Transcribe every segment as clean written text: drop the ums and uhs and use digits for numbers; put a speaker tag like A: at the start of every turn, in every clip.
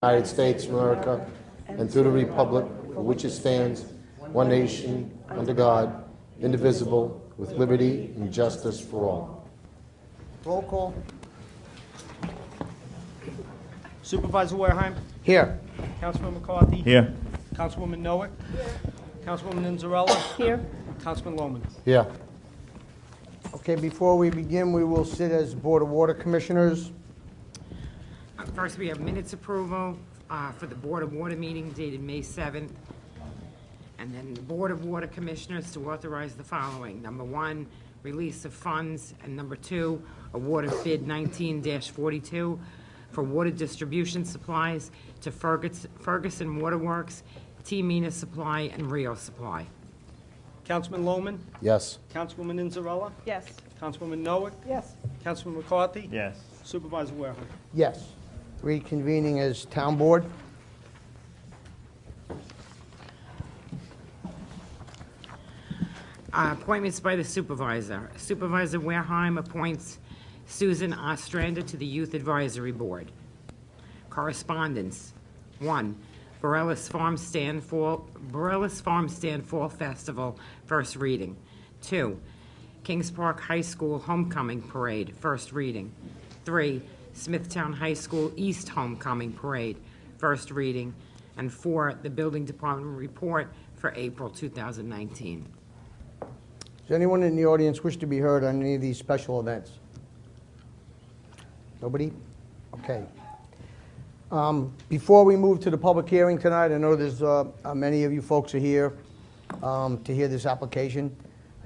A: United States of America, and to the republic for which it stands, one nation, under God, indivisible, with liberty and justice for all.
B: Roll call.
C: Supervisor Wareheim.
B: Here.
C: Councilman McCarthy.
D: Here.
C: Councilwoman Noack. Councilwoman Inzarella.
E: Here.
C: Councilman Lohman.
A: Yeah.
B: Okay, before we begin, we will sit as Board of Water Commissioners.
E: First, we have minutes approval for the Board of Water meeting dated May 7th. And then the Board of Water Commissioners to authorize the following. Number 1, release of funds. And number 2, award of bid 19-42 for water distribution supplies to Ferguson Waterworks, T-Mina Supply, and Rio Supply.
C: Councilman Lohman.
A: Yes.
C: Councilwoman Inzarella.
E: Yes.
C: Councilwoman Noack.
E: Yes.
C: Councilman McCarthy.
D: Yes.
C: Supervisor Wareheim.
B: Yes. Reconvening as Town Board.
E: Appointments by the Supervisor. Supervisor Wareheim appoints Susan Ostrander to the Youth Advisory Board. Correspondence. 1. Borellis Farm Stand Fall Festival, first reading. 2. Kings Park High School Homecoming Parade, first reading. 3. Smithtown High School East Homecoming Parade, first reading. And 4. The Building Department report for April 2019.
B: Does anyone in the audience wish to be heard on any of these special events? Nobody? Okay. Before we move to the public hearing tonight, I know there's many of you folks are here to hear this application.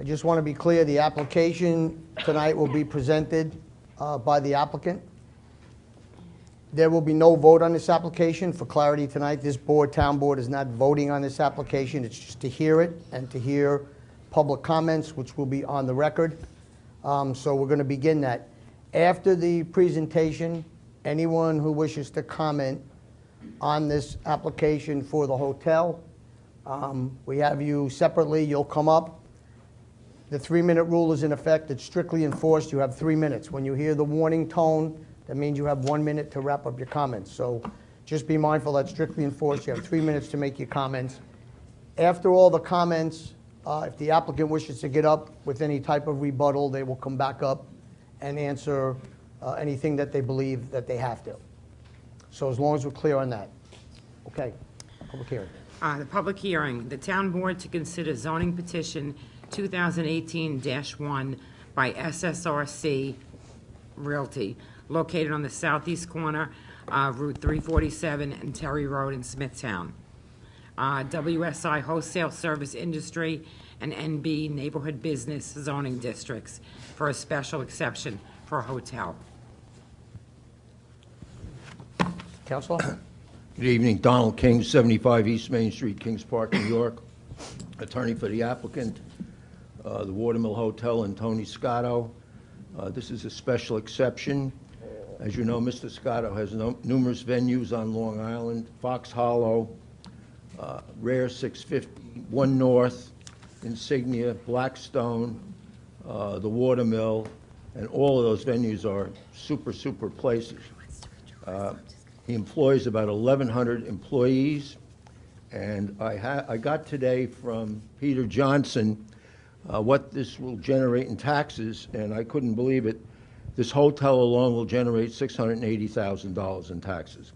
B: I just want to be clear, the application tonight will be presented by the applicant. There will be no vote on this application. For clarity tonight, this board, Town Board, is not voting on this application. It's just to hear it and to hear public comments, which will be on the record. So we're going to begin that. After the presentation, anyone who wishes to comment on this application for the hotel, we have you separately. You'll come up. The 3-minute rule is in effect. It's strictly enforced. You have 3 minutes. When you hear the warning tone, that means you have 1 minute to wrap up your comments. So just be mindful that's strictly enforced. You have 3 minutes to make your comments. After all the comments, if the applicant wishes to get up with any type of rebuttal, they will come back up and answer anything that they believe that they have to. So as long as we're clear on that. Okay, public hearing.
E: The public hearing, the Town Board to consider zoning petition 2018-1 by SSRC Realty, located on the southeast corner of Route 347 and Terry Road in Smithtown. WSI Wholesale Service Industry and NB Neighborhood Business zoning districts for a special exception for a hotel.
B: Councilor?
F: Good evening. Donald King, 75 East Main Street, Kings Park, New York. Attorney for the applicant, the Watermill Hotel, and Tony Scotto. This is a special exception. As you know, Mr. Scotto has numerous venues on Long Island, Fox Hollow, Rare 650, One North, Insignia, Blackstone, the Watermill, and all of those venues are super places. He employs about 1,100 employees, and I got today from Peter Johnson what this will generate in taxes, and I couldn't believe it. This hotel alone will generate $680,000 in taxes.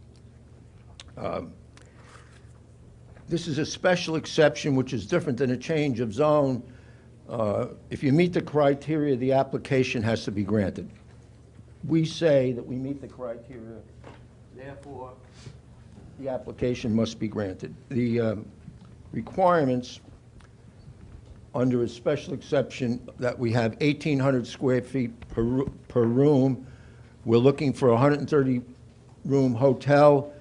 F: This is a special exception, which is different than a change of zone. If you meet the criteria, the application has to be granted. We say that we meet the criteria, therefore the application must be granted. The requirements under a special exception that we have 1,800 square feet per room. We're looking for a 130-room hotel.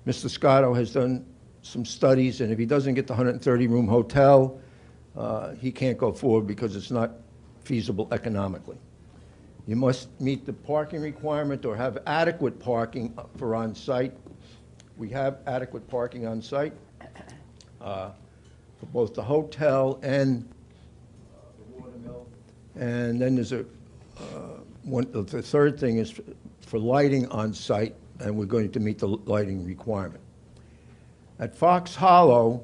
F: Mr. Scotto has done some studies, and if he doesn't get the 130-room hotel, he can't go forward because it's not feasible economically. You must meet the parking requirement or have adequate parking for on-site. We have adequate parking on-site for both the hotel and the Watermill. And then there's the third thing is for lighting on-site. and we're going to meet the lighting requirement. At Fox Hollow,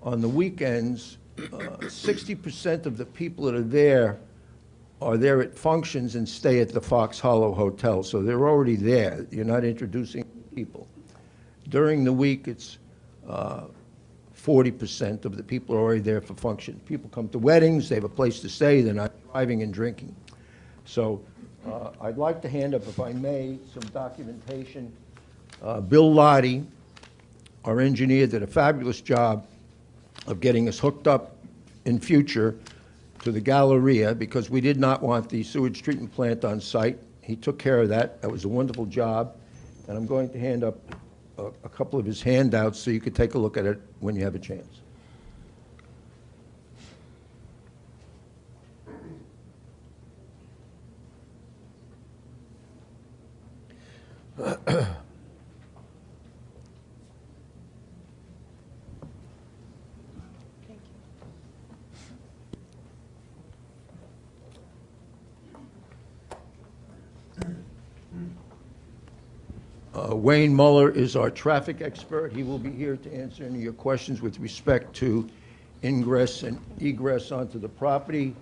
F: on the weekends, 60% of the people that are there at functions and stay at the Fox Hollow Hotel, so they're already there. You're not introducing people. During the week, it's 40% of the people are already there for functions. People come to weddings, they have a place to stay, they're not driving and drinking. So I'd like to hand up, if I may, some documentation. Bill Lottie, our engineer, did a fabulous job of getting us hooked up in future to the Galleria because we did not want the sewage treatment plant on site. He took care of that. That was a wonderful job. And I'm going to hand up a couple of his handouts so you could take a look at it when you have a chance. Wayne Muller is our traffic expert. He will be here to answer any of your questions with respect to ingress and egress onto the property.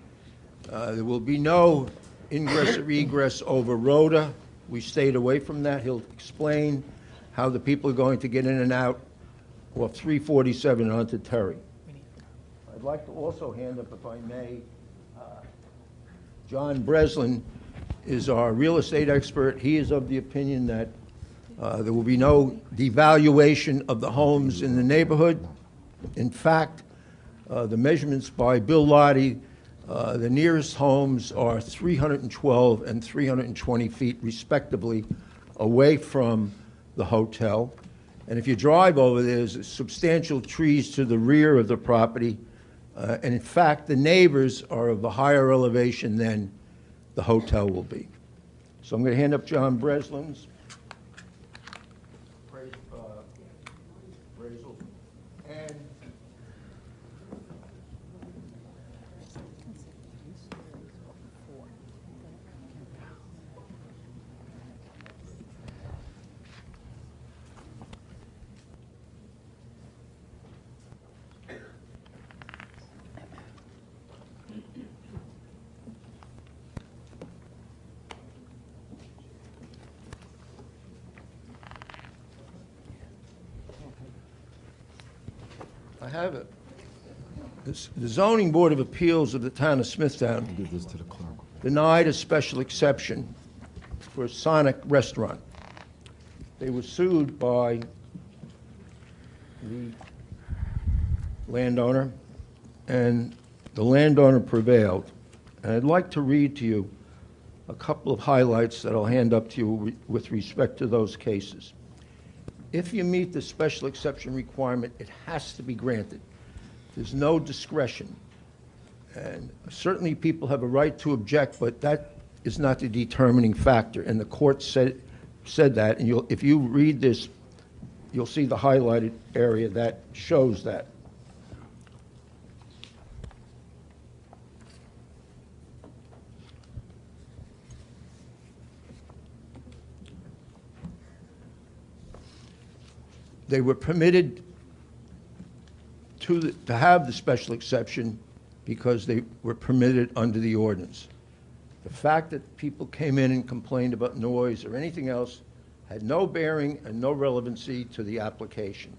F: There will be no ingress or egress over Rhoda. We stayed away from that. He'll explain how the people are going to get in and out off 347 onto Terry. I'd like to also hand up, if I may, John Breslin is our real estate expert. He is of the opinion that there will be no devaluation of the homes in the neighborhood. In fact, the measurements by Bill Lottie, the nearest homes are 312 and 320 feet respectively away from the hotel. And if you drive over, there's substantial trees to the rear of the property. And in fact, the neighbors are of a higher elevation than the hotel will be. So I'm going to hand up John Breslin's. And I have it. The Zoning Board of Appeals of the town of Smithtown denied a special exception for a Sonic restaurant. They were sued by the landowner, and the landowner prevailed. And I'd like to read to you a couple of highlights that I'll hand up to you with respect to those cases. If you meet the special exception requirement, it has to be granted. There's no discretion. And certainly people have a right to object, but that is not the determining factor. And the court said that, and if you read this, you'll see the highlighted area that shows that. They were permitted to have the special exception because they were permitted under the ordinance. The fact that people came in and complained about noise or anything else had no bearing and no relevancy to the application.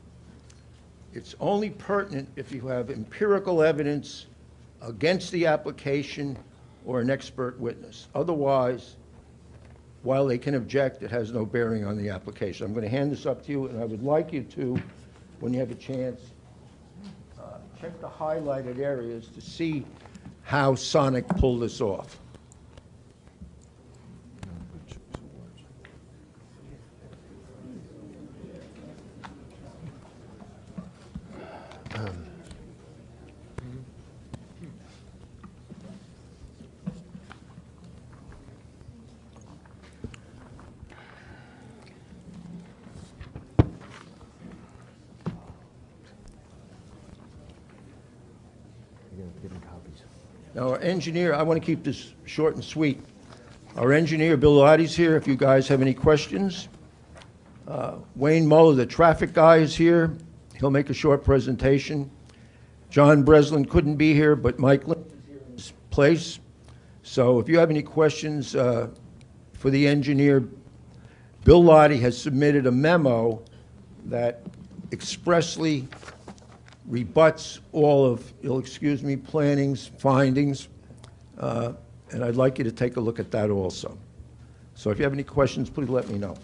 F: It's only pertinent if you have empirical evidence against the application or an expert witness. Otherwise, while they can object, it has no bearing on the application. I'm going to hand this up to you, and I would like you to, when you have a chance, check the highlighted areas to see how Sonic pulled this off. Now, our engineer, I want to keep this short and sweet. Our engineer, Bill Lottie's here, if you guys have any questions. Wayne Muller, the traffic guy, is here. He'll make a short presentation. John Breslin couldn't be here, but Mike Lynn is here in his place. So if you have any questions for the engineer, Bill Lottie has submitted a memo that expressly rebuts all of, you'll excuse me, planning's findings, and I'd like you to take a look at that also. So if you have any questions, please let me know.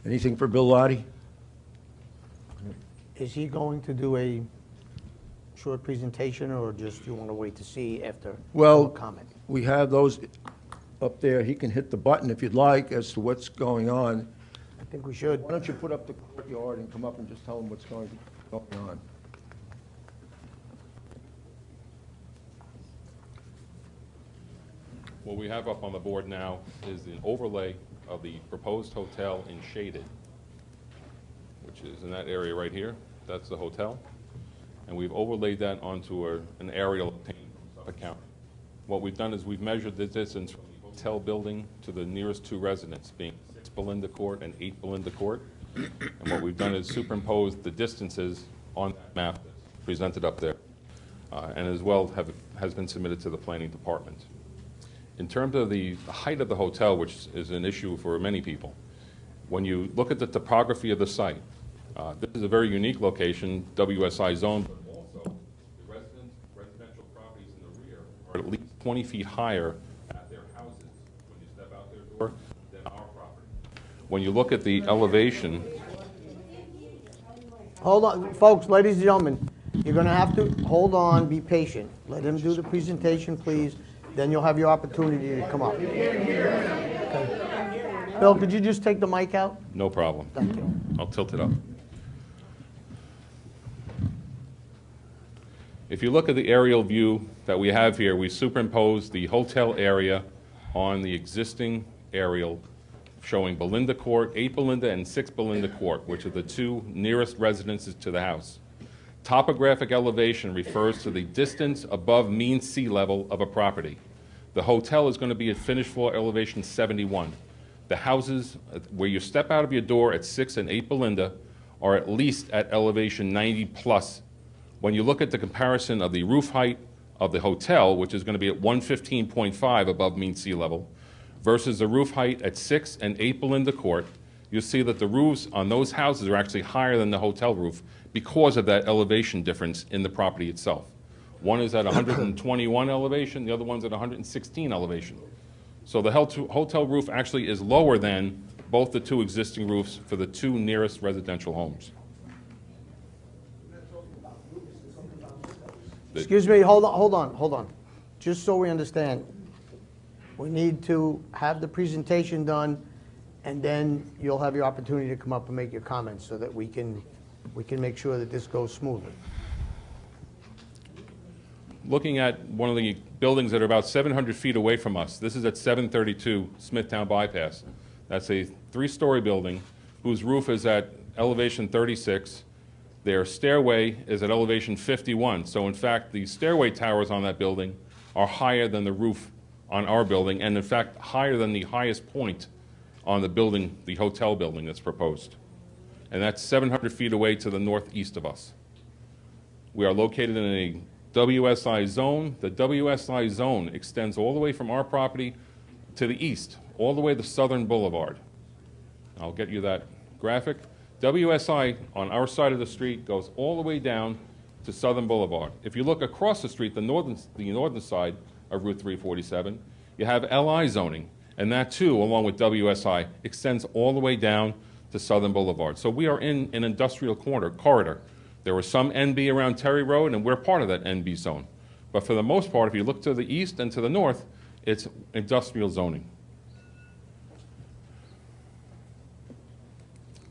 F: Anything for Bill Lottie?
B: Is he going to do a short presentation, or just you want to wait to see after
F: Well,
B: public comment?
F: we have those up there. He can hit the button if you'd like as to what's going on.
B: I think we should.
F: Why don't you put up the courtyard and come up and just tell them what's going on?
D: What we have up on the board now is an overlay of the proposed hotel in shaded, which is in that area right here. That's the hotel. And we've overlaid that onto an aerial obtained from Suffolk County. What we've done is we've measured the distance from the hotel building to the nearest two residents, being 6 Belinda Court and 8 Belinda Court. And what we've done is superimposed the distances on that map that's presented up there, and as well has been submitted to the planning department. In terms of the height of the hotel, which is an issue for many people, when you look at the topography of the site, this is a very unique location, WSI zone, but also the residential properties in the rear are at least 20 feet higher at their houses when you step out their door than our property. When you look at the elevation,
B: Hold on, folks, ladies and gentlemen, you're going to have to hold on, be patient. Let him do the presentation, please. Then you'll have your opportunity to come up. Okay. Bill, could you just take the mic out?
D: no problem.
B: Thank you.
D: I'll tilt it up. If you look at the aerial view that we have here, we superimposed the hotel area on the existing aerial showing Belinda Court, 8 Belinda and 6 Belinda Court, which are the two nearest residences to the house. Topographic elevation refers to the distance above mean sea level of a property. The hotel is going to be at finished floor elevation 71. The houses where you step out of your door at 6 and 8 Belinda are at least at elevation 90 plus. When you look at the comparison of the roof height of the hotel, which is going to be at 115.5 above mean sea level, versus the roof height at 6 and 8 Belinda Court, you'll see that the roofs on those houses are actually higher than the hotel roof because of that elevation difference in the property itself. One is at 121 elevation, the other one's at 116 elevation. So the hotel roof actually is lower than both the two existing roofs for the two nearest residential homes.
B: Excuse me, hold on. Just so we understand, we need to have the presentation done, and then you'll have your opportunity to come up and make your comments so that we can make sure that this goes smoothly.
D: Looking at one of the buildings that are about 700 feet away from us, this is at 732 Smithtown Bypass. That's a 3-story building whose roof is at elevation 36. Their stairway is at elevation 51. So in fact, the stairway towers on that building are higher than the roof on our building, and in fact, higher than the highest point on the building, the hotel building that's proposed. And that's 700 feet away to the northeast of us. We are located in a WSI zone. The WSI zone extends all the way from our property to the east, all the way to Southern Boulevard. I'll get you that graphic. WSI on our side of the street goes all the way down to Southern Boulevard. If you look across the street, the northern side of Route 347, you have LI zoning, and that too, along with WSI, extends all the way down to Southern Boulevard. So we are in an industrial corridor. There was some NB around Terry Road, and we're part of that NB zone. But for the most part, if you look to the east and to the north, it's industrial zoning.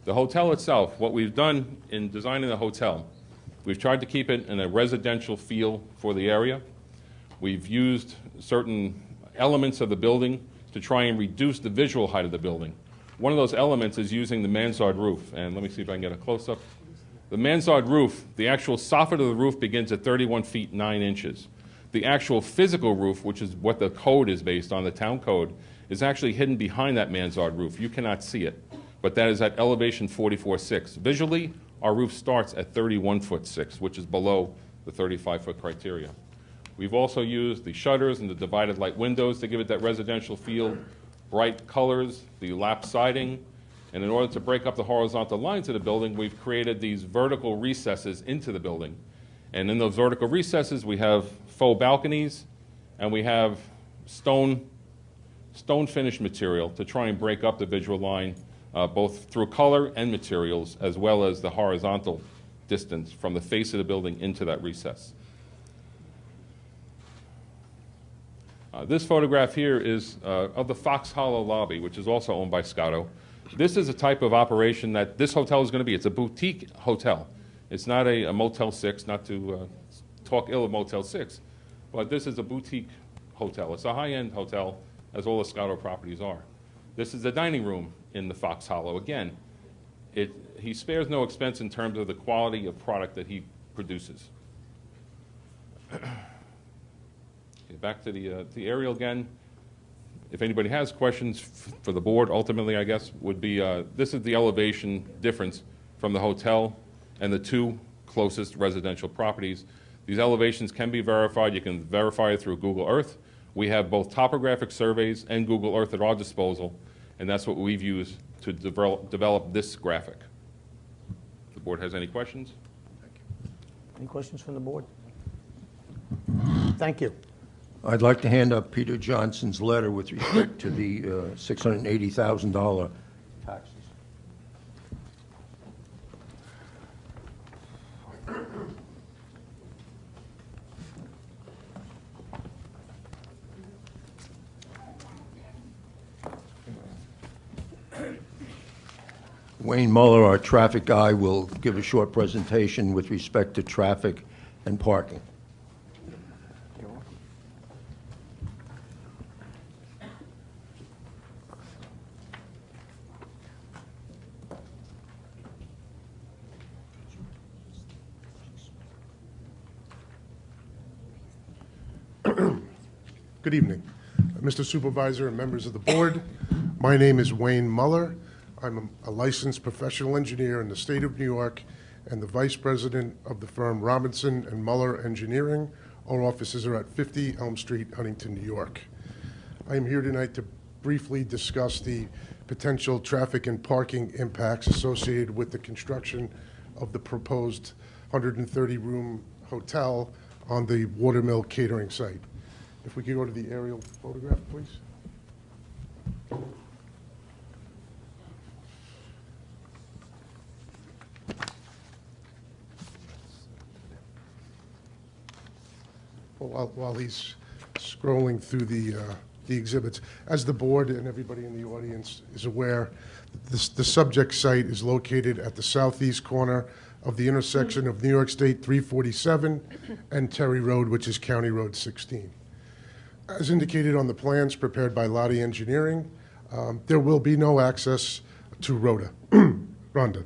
D: The hotel itself, what we've done in designing the hotel, we've tried to keep it in a residential feel for the area. We've used certain elements of the building to try and reduce the visual height of the building. One of those elements is using the Mansard roof, and let me see if I can get a close-up. The Mansard roof, the actual soffit of the roof begins at 31 feet 9 inches. The actual physical roof, which is what the code is based on, the town code, is actually hidden behind that Mansard roof. You cannot see it, but that is at elevation 44.6. Visually, our roof starts at 31'6", which is below the 35-foot criteria. We've also used the shutters and the divided light windows to give it that residential feel, bright colors, the lap siding, and in order to break up the horizontal lines of the building, we've created these vertical recesses into the building. And in those vertical recesses, we have faux balconies, and we have stone finished material to try and break up the visual line, both through color and materials, as well as the horizontal distance from the face of the building into that recess. This photograph here is of the Fox Hollow lobby, which is also owned by Scotto. This is a type of operation that this hotel is going to be. It's a boutique hotel. It's not a Motel 6, not to talk ill of Motel 6, but this is a boutique hotel. It's a high-end hotel, as all the Scotto properties are. This is the dining room in the Fox Hollow. Again, he spares no expense in terms of the quality of product that he produces. Back to the aerial again. If anybody has questions for the board, ultimately, I guess, would be, this is the elevation difference from the hotel and the two closest residential properties. These elevations can be verified. You can verify it through Google Earth. We have both topographic surveys and Google Earth at our disposal, and that's what we've used to develop this graphic. If the board has any questions?
B: Any questions from the board? Thank you.
F: I'd like to hand up Peter Johnson's letter with respect to the $680,000 taxes. Wayne Muller, our traffic guy, will give a short presentation with respect to traffic and parking.
G: Good evening, Mr. Supervisor and members of the board. My name is Wayne Muller. I'm a licensed professional engineer in the state of New York and the vice president of the firm Robinson and Muller Engineering. Our offices are at 50 Elm Street, Huntington, New York. I am here tonight to briefly discuss the potential traffic and parking impacts associated with the construction of the proposed 130-room hotel on the Watermill catering site. If we could go to the aerial photograph, please. Well, while he's scrolling through the exhibits, as the board and everybody in the audience is aware, the subject site is located at the southeast corner of the intersection of New York State 347 and Terry Road, which is County Road 16. As indicated on the plans prepared by Lottie Engineering, there will be no access to Rhoda. Rhoda.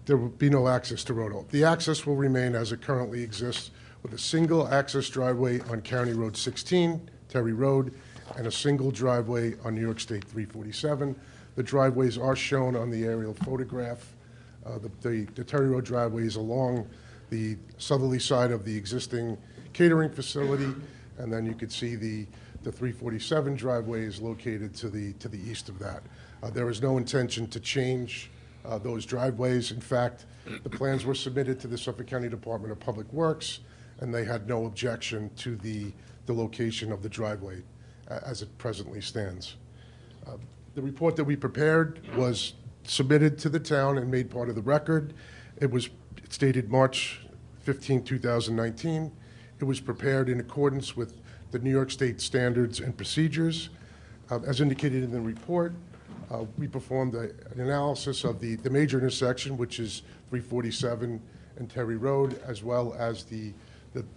G: There will be no access to Rhoda. The access will remain as it currently exists, with a single access driveway on County Road 16, Terry Road, and a single driveway on New York State 347. The driveways are shown on the aerial photograph. The Terry Road driveway is along the southerly side of the existing catering facility, and then you could see the 347 driveway is located to the east of that. There is no intention to change those driveways. In fact, the plans were submitted to the Suffolk County Department of Public Works, and they had no objection to the location of the driveway as it presently stands. The report that we prepared was submitted to the town and made part of the record. It's dated March 15, 2019. It was prepared in accordance with the New York State standards and procedures. As indicated in the report, we performed an analysis of the major intersection, which is 347 and Terry Road, as well as the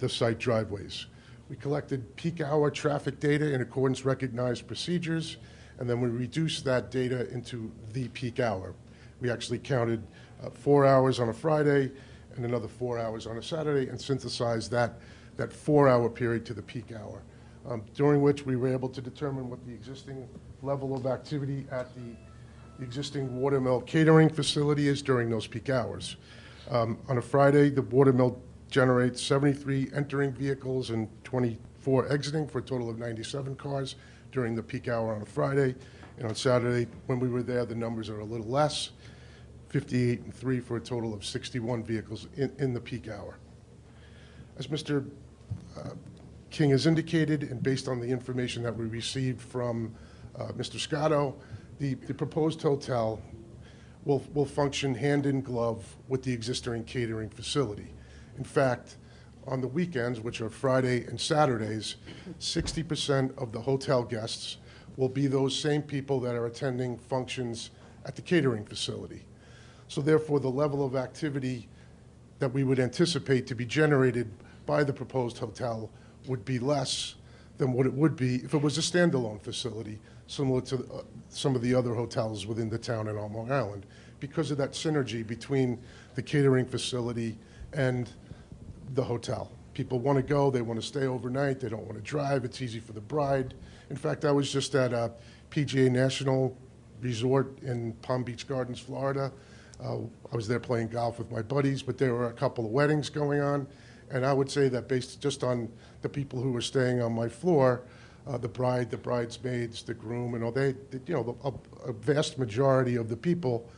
G: site driveways. We collected peak hour traffic data in accordance with recognized procedures, and then we reduced that data into the peak hour. We actually counted 4 hours on a Friday and another 4 hours on a Saturday, and synthesize that 4-hour period to the peak hour, during which we were able to determine what the existing level of activity at the existing watermill catering facility is during those peak hours. On a Friday, the watermill generates 73 entering vehicles and 24 exiting, for a total of 97 cars during the peak hour on a Friday. And on Saturday, when we were there, the numbers are a little less, 58 and 3, for a total of 61 vehicles in the peak hour. As Mr. King has indicated, and based on the information that we received from Mr. Scotto, the proposed hotel will function hand in glove with the existing catering facility. In fact, on the weekends, which are Friday and Saturdays, 60% of the hotel guests will be those same people that are attending functions at the catering facility. So therefore, the level of activity that we would anticipate to be generated by the proposed hotel would be less than what it would be if it was a standalone facility, similar to some of the other hotels within the town and on Long Island, because of that synergy between the catering facility and the hotel. People want to go, they want to stay overnight, they don't want to drive, it's easy for the bride. In fact, I was just at a PGA National Resort in Palm Beach Gardens, Florida. I was there playing golf with my buddies, but there were a couple of weddings going on, and I would say that based just on the people who were staying on my floor, the bride, the bridesmaids, the groom, and all, a vast majority of the people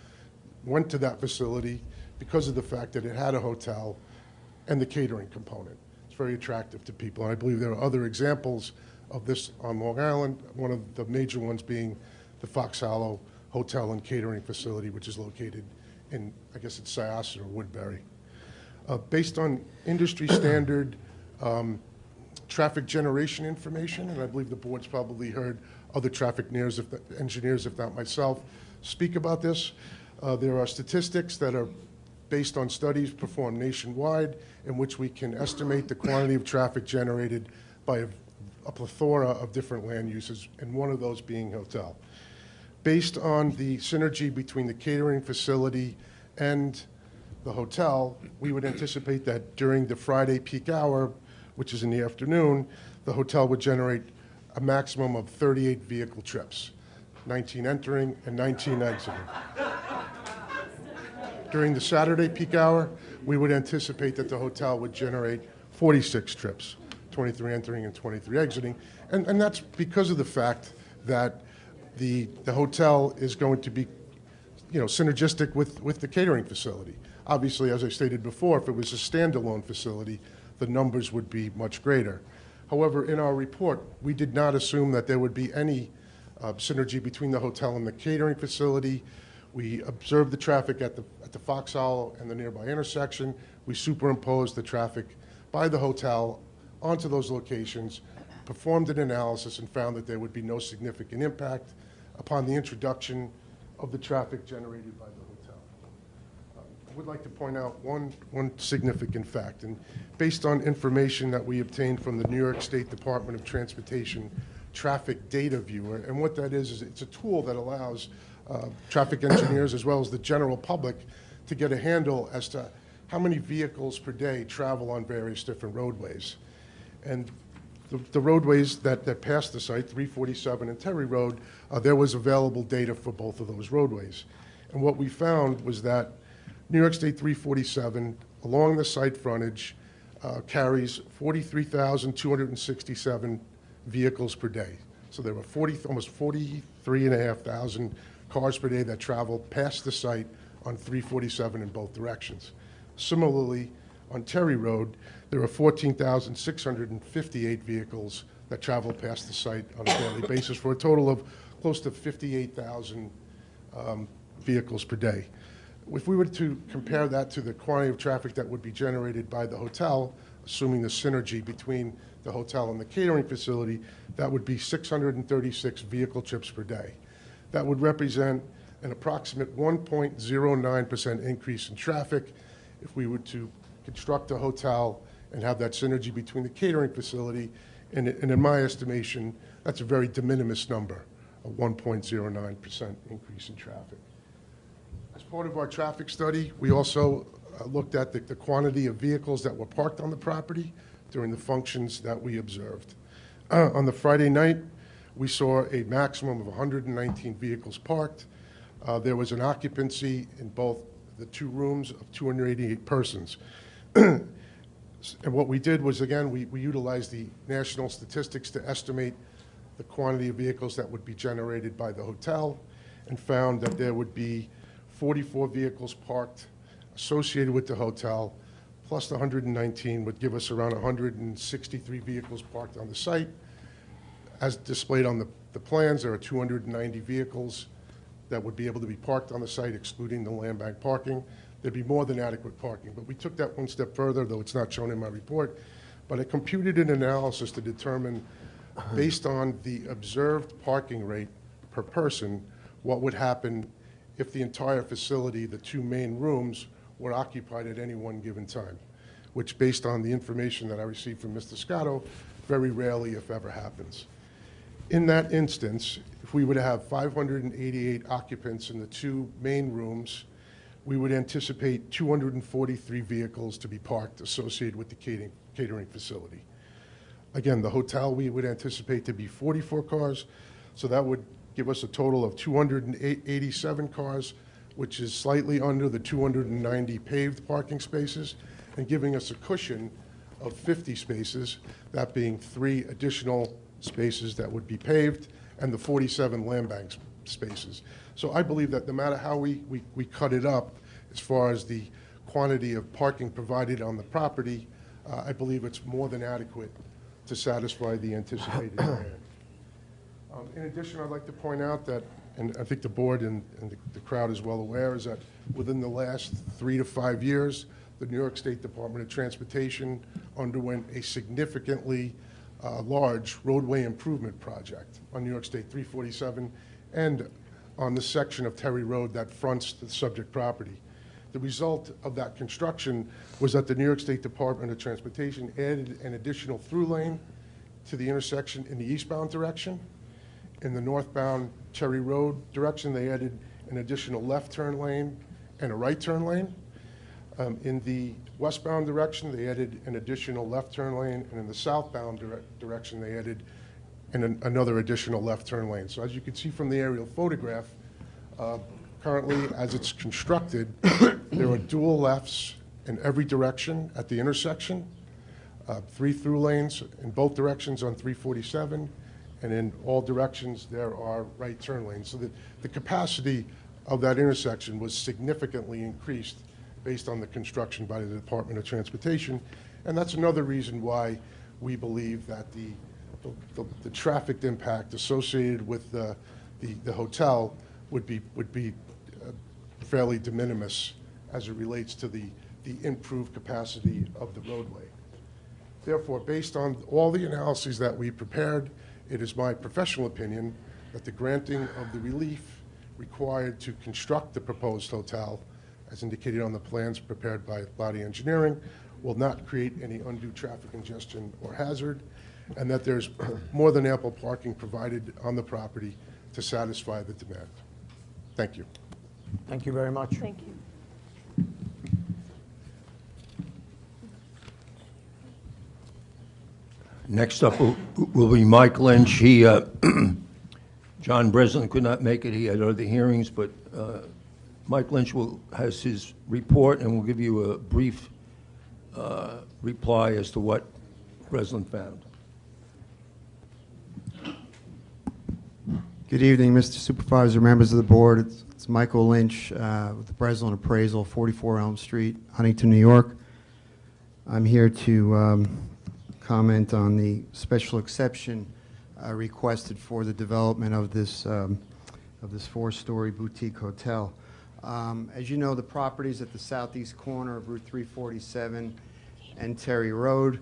G: went to that facility because of the fact that it had a hotel and the catering component. It's very attractive to people, and I believe there are other examples of this on Long Island, one of the major ones being the Fox Hollow Hotel and Catering Facility, which is located in, I guess it's Syosset or Woodbury. Based on industry standard traffic generation information, and I believe the board's probably heard other traffic engineers, if not myself, speak about this. There are statistics that are based on studies performed nationwide in which we can estimate the quantity of traffic generated by a plethora of different land uses, and one of those being hotel. Based on the synergy between the catering facility and the hotel, we would anticipate that during the Friday peak hour, which is in the afternoon, the hotel would generate a maximum of 38 vehicle trips, 19 entering and 19 exiting. During the Saturday peak hour, we would anticipate that the hotel would generate 46 trips, 23 entering and 23 exiting. And that's because of the fact that the hotel is going to be, synergistic with the catering facility. Obviously, as I stated before, if it was a standalone facility, the numbers would be much greater. However, in our report, we did not assume that there would be any synergy between the hotel and the catering facility. We observed the traffic at the Fox Hollow and the nearby intersection. We superimposed the traffic by the hotel onto those locations, performed an analysis, and found that there would be no significant impact upon the introduction of the traffic generated by the hotel. I would like to point out one significant fact, and based on information that we obtained from the New York State Department of Transportation Traffic Data Viewer, and what that is it's a tool that allows traffic engineers as well as the general public to get a handle as to how many vehicles per day travel on various different roadways. And the roadways that pass the site, 347 and Terry Road, there was available data for both of those roadways. And what we found was that New York State 347, along the site frontage, carries 43,267 vehicles per day. So there were almost 43,500 cars per day that travel past the site on 347 in both directions. Similarly, on Terry Road, there are 14,658 vehicles that travel past the site on a daily basis, for a total of close to 58,000 vehicles per day. If we were to compare that to the quantity of traffic that would be generated by the hotel, assuming the synergy between the hotel and the catering facility, that would be 636 vehicle trips per day. That would represent an approximate 1.09% increase in traffic if we were to construct a hotel and have that synergy between the catering facility, and in my estimation, that's a very de minimis number, a 1.09% increase in traffic. As part of our traffic study, we also looked at the quantity of vehicles that were parked on the property during the functions that we observed. On the Friday night, we saw a maximum of 119 vehicles parked. There was an occupancy in both the two rooms of 288 persons. And what we did was, again, we utilized the national statistics to estimate the quantity of vehicles that would be generated by the hotel, and found that there would be 44 vehicles parked associated with the hotel, plus the 119 would give us around 163 vehicles parked on the site. As displayed on the plans, there are 290 vehicles that would be able to be parked on the site, excluding the land bank parking. There'd be more than adequate parking, but we took that one step further, though it's not shown in my report. But I computed an analysis to determine, based on the observed parking rate per person, what would happen if the entire facility, the two main rooms, were occupied at any one given time, which, based on the information that I received from Mr. Scotto, very rarely, if ever, happens. In that instance, if we were to have 588 occupants in the two main rooms, we would anticipate 243 vehicles to be parked associated with the catering facility. Again, the hotel, we would anticipate to be 44 cars, so that would give us a total of 287 cars, which is slightly under the 290 paved parking spaces, and giving us a cushion of 50 spaces, that being 3 additional spaces that would be paved, and the 47 land bank spaces. So I believe that no matter how we cut it up, as far as the quantity of parking provided on the property, I believe it's more than adequate to satisfy the anticipated demand. In addition, I'd like to point out that, and I think the board and the crowd is well aware, is that within the last 3 to 5 years, the New York State Department of Transportation underwent a significantly large roadway improvement project on New York State 347 and on the section of Terry Road that fronts the subject property. The result of that construction was that the New York State Department of Transportation added an additional through lane to the intersection in the eastbound direction. In the northbound Cherry Road direction, they added an additional left turn lane and a right turn lane. In the westbound direction, they added an additional left turn lane, and in the southbound direction, they added another additional left turn lane. So as you can see from the aerial photograph, currently, as it's constructed, there are dual lefts in every direction at the intersection, 3 through lanes in both directions on 347, and in all directions there are right turn lanes. So the capacity of that intersection was significantly increased based on the construction by the Department of Transportation, and that's another reason why we believe that the traffic impact associated with the hotel would be fairly de minimis as it relates to the improved capacity of the roadway. Therefore, based on all the analyses that we prepared, it is my professional opinion that the granting of the relief required to construct the proposed hotel, as indicated on the plans prepared by Lottie Engineering, will not create any undue traffic congestion or hazard, and that there's more than ample parking provided on the property to satisfy the demand. Thank you.
B: Thank you very much.
H: Thank you.
F: Next up will be Mike Lynch. John Breslin could not make it. He had other hearings, but Mike Lynch has his report and will give you a brief reply as to what Breslin found.
I: Good evening, Mr. Supervisor, members of the board. It's Michael Lynch with the Breslin Appraisal, 44 Elm Street, Huntington, New York. I'm here to comment on the special exception requested for the development of this 4-story boutique hotel. As you know, the property is at the southeast corner of Route 347 and Terry Road.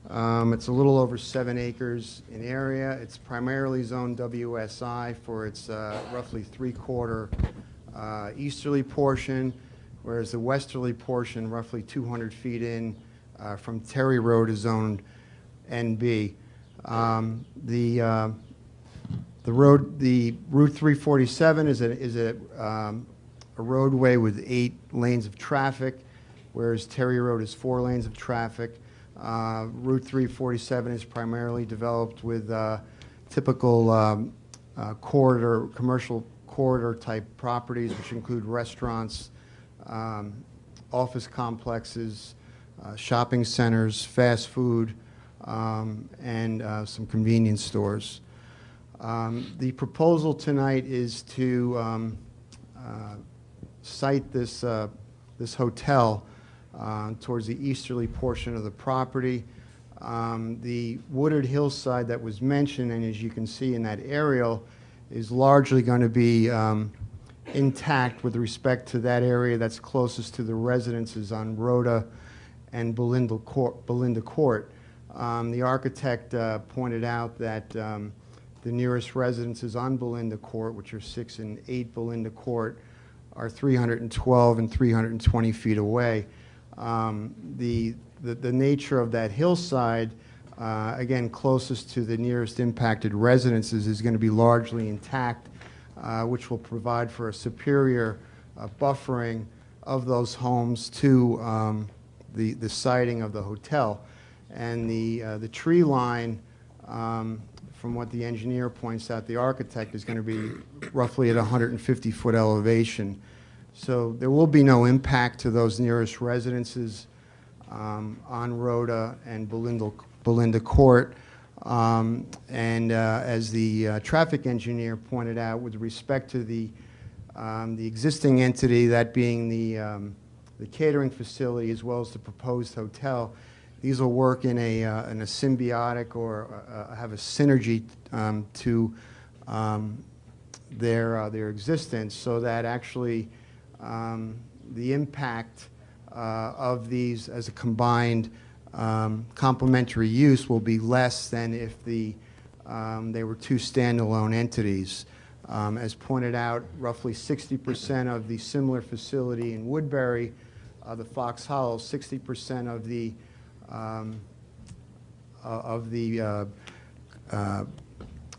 I: It's a little over 7 acres in area. It's primarily zoned WSI for its roughly 3/4 easterly portion, whereas the westerly portion, roughly 200 feet in from Terry Road, is zoned NB. The Route 347 is a a roadway with 8 lanes of traffic, whereas Terry Road is 4 lanes of traffic. Route 347 is primarily developed with typical corridor, commercial corridor type properties, which include restaurants, office complexes, shopping centers, fast food, and some convenience stores. The proposal tonight is to site this hotel towards the easterly portion of the property. The wooded hillside that was mentioned, and as you can see in that aerial, is largely going to be intact with respect to that area that's closest to the residences on Rhoda and Belinda Court. The architect pointed out that the nearest residences on Belinda Court, which are 6 and 8 Belinda Court, are 312 and 320 feet away. The nature of that hillside, again, closest to the nearest impacted residences, is going to be largely intact, which will provide for a superior buffering of those homes to the siting of the hotel. And the tree line, from what the engineer points out, the architect, is going to be roughly at 150-foot elevation. So there will be no impact to those nearest residences on Rhoda and Belinda Court. As the traffic engineer pointed out, with respect to the existing entity, that being the catering facility as well as the proposed hotel, these will work in a symbiotic or have a synergy to their existence, so that actually the impact of these as a combined complementary use will be less than if they were 2 standalone entities. As pointed out, roughly 60% of the similar facility in Woodbury, the Fox Hollow, 60% of the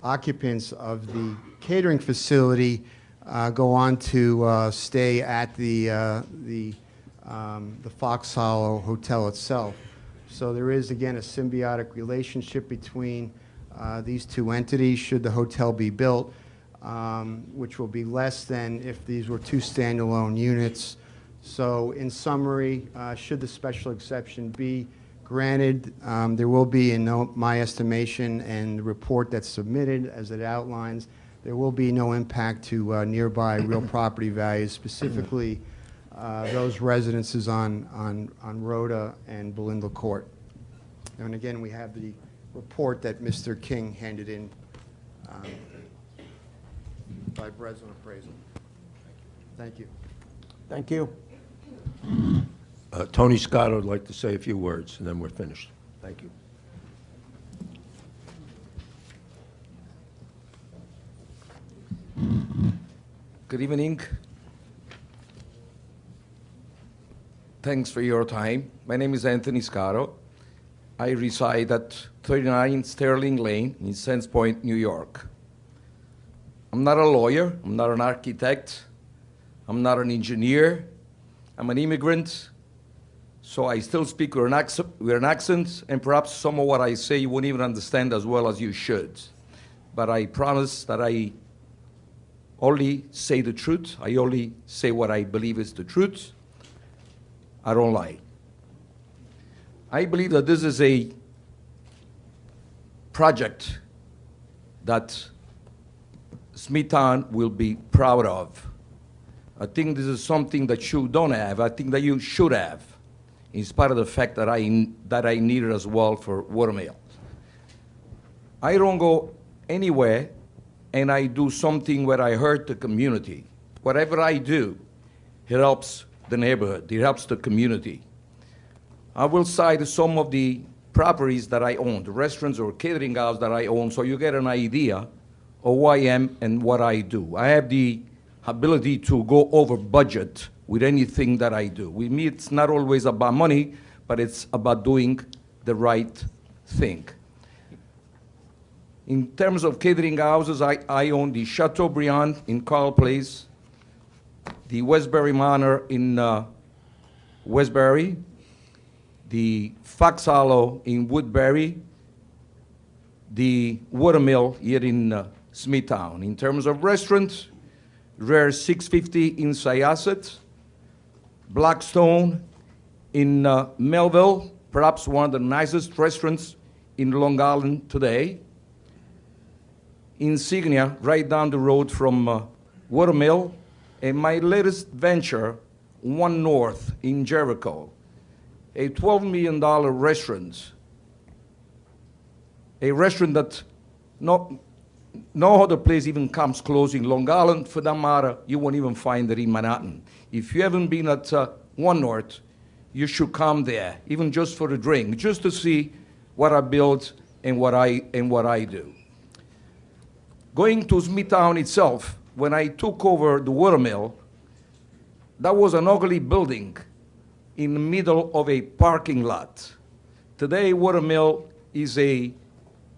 I: occupants of the catering facility go on to stay at the Fox Hollow Hotel itself. So there is, again, a symbiotic relationship between these 2 entities should the hotel be built, which will be less than if these were 2 standalone units. So in summary, should the special exception be granted, there will be, in my estimation and the report that's submitted as it outlines, there will be no impact to nearby real property values, specifically those residences on Rhoda and Belinda Court. And again, we have the report that Mr. King handed in by Breslin Appraisal. Thank you.
B: Thank you.
F: Tony Scott would like to say a few words, and then we're finished. Thank you.
H: Good evening. Thanks for your time. My name is Anthony Scaro. I reside at 39 Sterling Lane in Sands Point, New York. I'm not a lawyer. I'm not an architect. I'm not an engineer. I'm an immigrant. So I still speak with an accent, and perhaps some of what I say you won't even understand as well as you should. But I promise that I only say the truth. I only say what I believe is the truth. I don't lie. I believe that this is a project that Smithtown will be proud of. I think this is something that you don't have. I think that you should have, in spite of the fact that I need it as well for watermill. I don't go anywhere and I do something where I hurt the community. Whatever I do, it helps the neighborhood. It helps the community. I will cite some of the properties that I own, the restaurants or catering houses that I own, so you get an idea of who I am and what I do. I have the ability to go over budget with anything that I do. With me, it's not always about money, but it's about doing the right thing. In terms of catering houses, I own the Chateaubriand in Carl Place, the Westbury Manor in Westbury, the Fox Hollow in Woodbury, the Watermill here in Smithtown. In terms of restaurants, Rare 650 in Syosset, Blackstone in Melville, perhaps one of the nicest restaurants in Long Island today. Insignia, right down the road from Watermill, and my latest venture, One North in Jericho, a $12 million restaurant, a restaurant that no other place even comes close in Long Island. For that matter, you won't even find it in Manhattan. If you haven't been at One North, you should come there, even just for a drink, just to see what I built and what I do. Going to Smithtown itself, when I took over the Watermill, that was an ugly building in the middle of a parking lot. Today, Watermill is a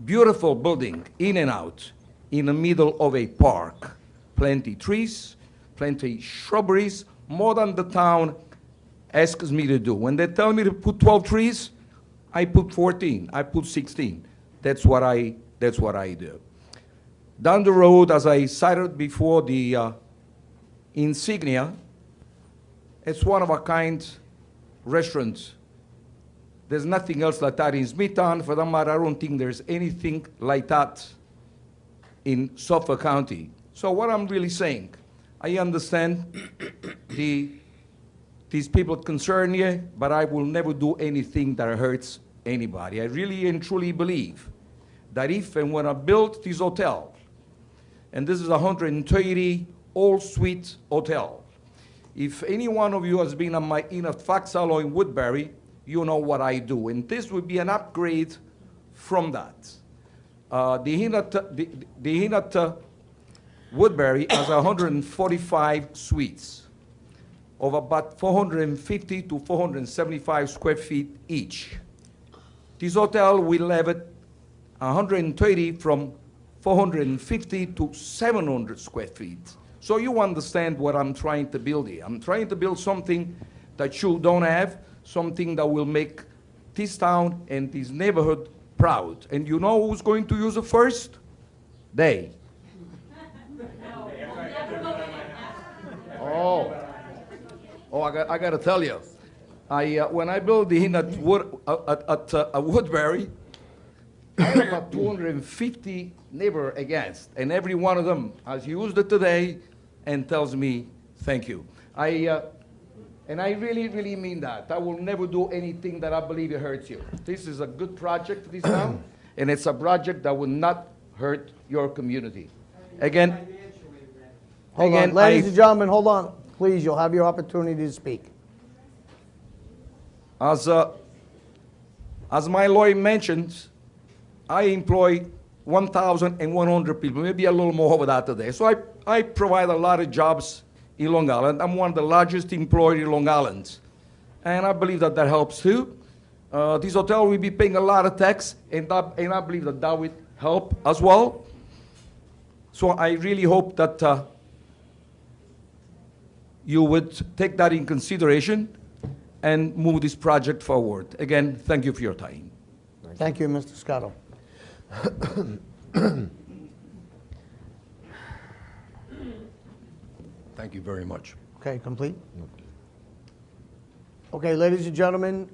H: beautiful building, in and out, in the middle of a park. Plenty trees, plenty shrubberies, more than the town asks me to do. When they tell me to put 12 trees, I put 14, I put 16. That's what I do. Down the road, as I cited before, the Insignia, it's one of a kind restaurant. There's nothing else like that in Smithtown. For that matter, I don't think there's anything like that in Suffolk County. So what I'm really saying, I understand these people concern you, but I will never do anything that hurts anybody. I really and truly believe that if and when I build this hotel, and this is a 130 all-suite hotel, if any one of you has been in a Fox Hollow in Woodbury, you know what I do. And this would be an upgrade from that. The Inn at Woodbury has 145 suites of about 450 to 475 square feet each. This hotel will have it 130 from 450 to 700 square feet. So you understand what I'm trying to build here. I'm trying to build something that you don't have, something that will make this town and this neighborhood proud. And you know who's going to use it first? They. I got to tell you, when I built the inn at Woodbury, I had about 250 neighbors against, and every one of them has used it today and tells me thank you. And I really, really mean that. I will never do anything that I believe it hurts you. This is a good project for this town, and it's a project that will not hurt your community. Again,
B: Hold on, ladies and gentlemen, hold on. Please, you'll have your opportunity to speak.
H: As my lawyer mentioned, I employ 1,100 people, maybe a little more over that today. So I provide a lot of jobs in Long Island. I'm one of the largest employers in Long Island. And I believe that that helps too. This hotel will be paying a lot of tax, and I believe that that will help as well. So I really hope that you would take that in consideration and move this project forward. Again, thank you for your time.
B: Thank you, Mr. Scotto.
F: Thank you very much.
B: Okay, complete? Okay, ladies and gentlemen,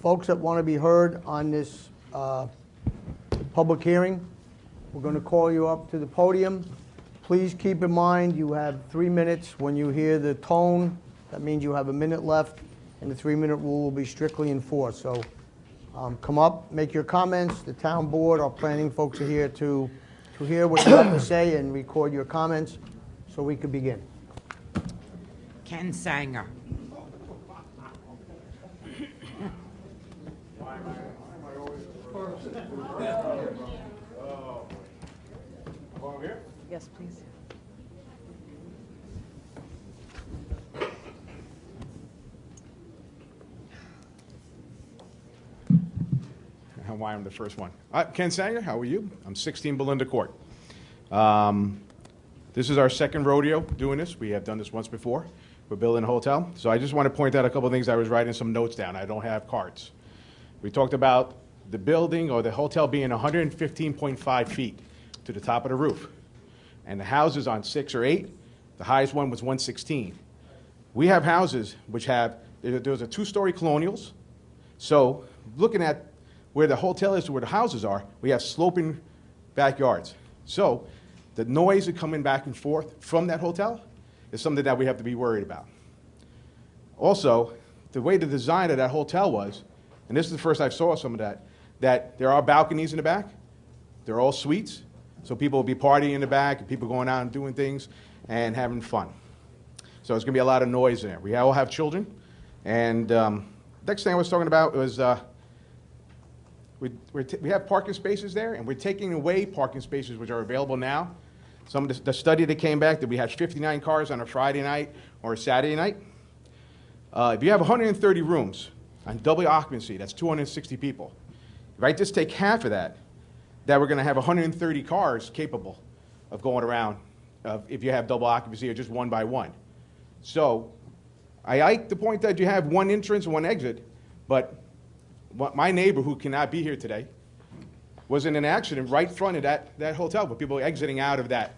B: folks that want to be heard on this public hearing, we're going to call you up to the podium. Please keep in mind you have 3 minutes. When you hear the tone, that means you have a minute left, and the 3-minute rule will be strictly enforced. So come up, make your comments. The town board, our planning folks are here to hear what you have to say and record your comments so we can begin.
E: Ken Sanger.
J: Yes, please.
K: Why I'm the first one. Ken Sanger, how are you? I'm 16 Belinda Court. This is our second rodeo doing this. We have done this once before. We're building a hotel. So I just want to point out a couple of things. I was writing some notes down. I don't have cards. We talked about the building or the hotel being 115.5 feet to the top of the roof. And the houses on 6 or 8, the highest one was 116. We have houses which have, there's a 2-story colonials. So looking at where the hotel is to where the houses are, we have sloping backyards. So the noise of coming back and forth from that hotel is something that we have to be worried about. Also, the way the design of that hotel was, and this is the first I saw some of that there are balconies in the back. They're all suites. So people will be partying in the back, and people going out and doing things and having fun. So it's going to be a lot of noise in there. We all have children. And next thing I was talking about was we have parking spaces there, and we're taking away parking spaces which are available now. Some of the study that came back that we had 59 cars on a Friday night or a Saturday night. If you have 130 rooms on double occupancy, that's 260 people. If I just take half of that, we're going to have 130 cars capable of going around if you have double occupancy or just one by one. So I like the point that you have one entrance and one exit, but my neighbor who cannot be here today was in an accident right in front of that hotel with people exiting out of that.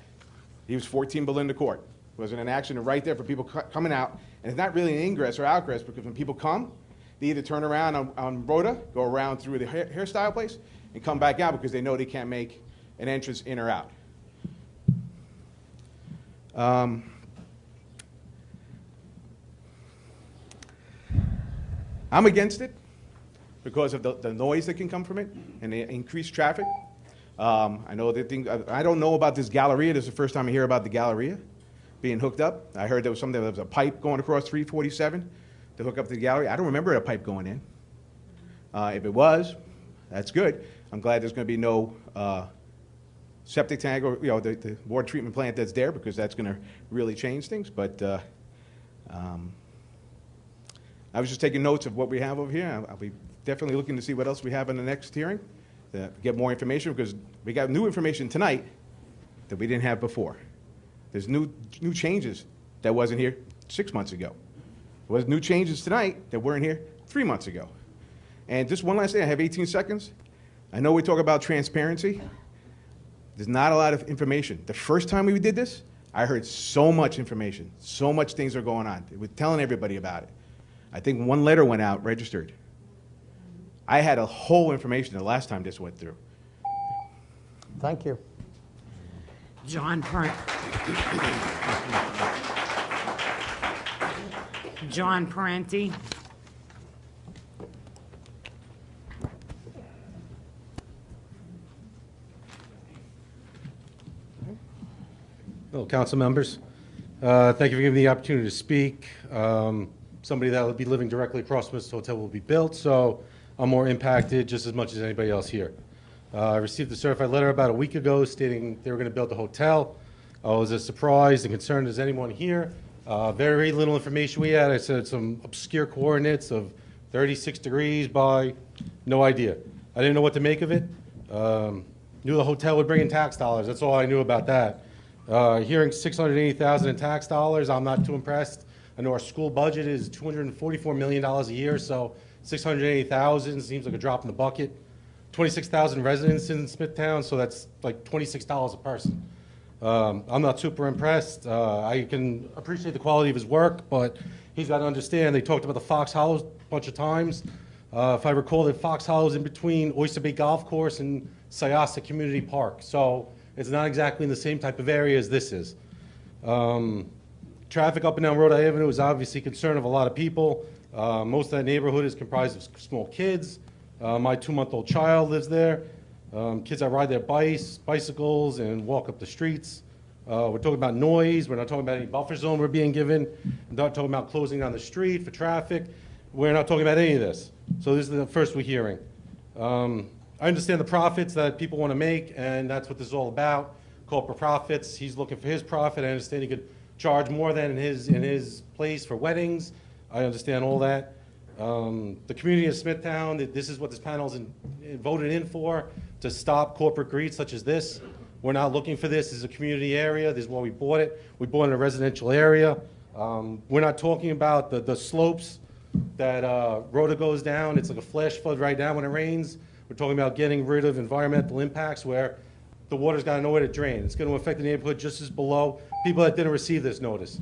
K: He was 14 Belinda Court. Was in an accident right there for people coming out. And it's not really an ingress or outgress because when people come, they either turn around on Rhoda, go around through the hairstyle place, and come back out because they know they can't make an entrance in or out. I'm against it because of the noise that can come from it and the increased traffic. I know I don't know about this Galleria. This is the first time I hear about the Galleria being hooked up. I heard there was a pipe going across 347 to hook up to the Galleria. I don't remember a pipe going in. If it was, that's good. I'm glad there's going to be no septic tank or the water treatment plant that's there because that's going to really change things. But I was just taking notes of what we have over here. I'll be definitely looking to see what else we have in the next hearing to get more information because we got new information tonight that we didn't have before. There's new changes that wasn't here 6 months ago. There was new changes tonight that weren't here 3 months ago. And just one last thing, I have 18 seconds. I know we talk about transparency. There's not a lot of information. The first time we did this, I heard so much information, so much things are going on. We're telling everybody about it. I think one letter went out registered. I had a whole information the last time this went through.
B: Thank you.
E: John Parenti.
J: Hello, council members. Thank you for giving me the opportunity to speak. Somebody that will be living directly across from this hotel will be built, so I'm more impacted just as much as anybody else here. I received a certified letter about a week ago stating they were going to build the hotel. I was as surprised and concerned as anyone here. Very little information we had. I said some obscure coordinates of 36 degrees by no idea. I didn't know what to make of it. Knew the hotel would bring in tax dollars. That's all I knew about that. Hearing $680,000 in tax dollars, I'm not too impressed. I know our school budget is $244 million a year, so $680,000 seems like a drop in the bucket. 26,000 residents in Smithtown, so that's like $26 a person. I'm not super impressed. I can appreciate the quality of his work, but he's got to understand, they talked about the Fox Hollow a bunch of times. If I recall, that Fox Hollow is in between Oyster Bay Golf Course and Syosset Community Park, so it's not exactly in the same type of area as this is. Traffic up and down Rhode Avenue is obviously a concern of a lot of people. Most of that neighborhood is comprised of small kids. My 2-month-old child lives there. Kids that ride their bicycles and walk up the streets. We're talking about noise. We're not talking about any buffer zone we're being given. We're not talking about closing down the street for traffic. We're not talking about any of this. So this is the first we're hearing. I understand the profits that people want to make, and that's what this is all about. Corporate profits. He's looking for his profit. I understand he could charge more than in his place for weddings. I understand all that. The community of Smithtown, this is what this panel is voted in for, to stop corporate greed such as this. We're not looking for this. This is a community area. This is why we bought it. We bought it in a residential area. We're not talking about the slopes that Rhoda goes down. It's like a flash flood right now when it rains. We're talking about getting rid of environmental impacts where the water's got nowhere to drain. It's going to affect the neighborhood just as below people that didn't receive this notice.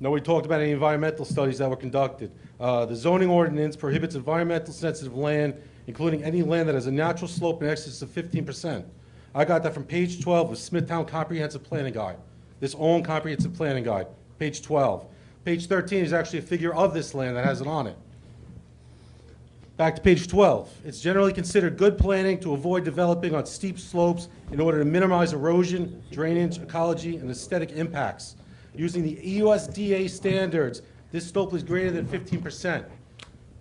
J: Nobody talked about any environmental studies that were conducted. The zoning ordinance prohibits environmental sensitive land, including any land that has a natural slope in excess of 15%. I got that from page 12 of Smithtown Comprehensive Planning Guide, this own comprehensive planning guide, page 12. Page 13 is actually a figure of this land that has it on it. Back to page 12. It's generally considered good planning to avoid developing on steep slopes in order to minimize erosion, drainage, ecology, and aesthetic impacts. Using the USDA standards, this slope is greater than 15%.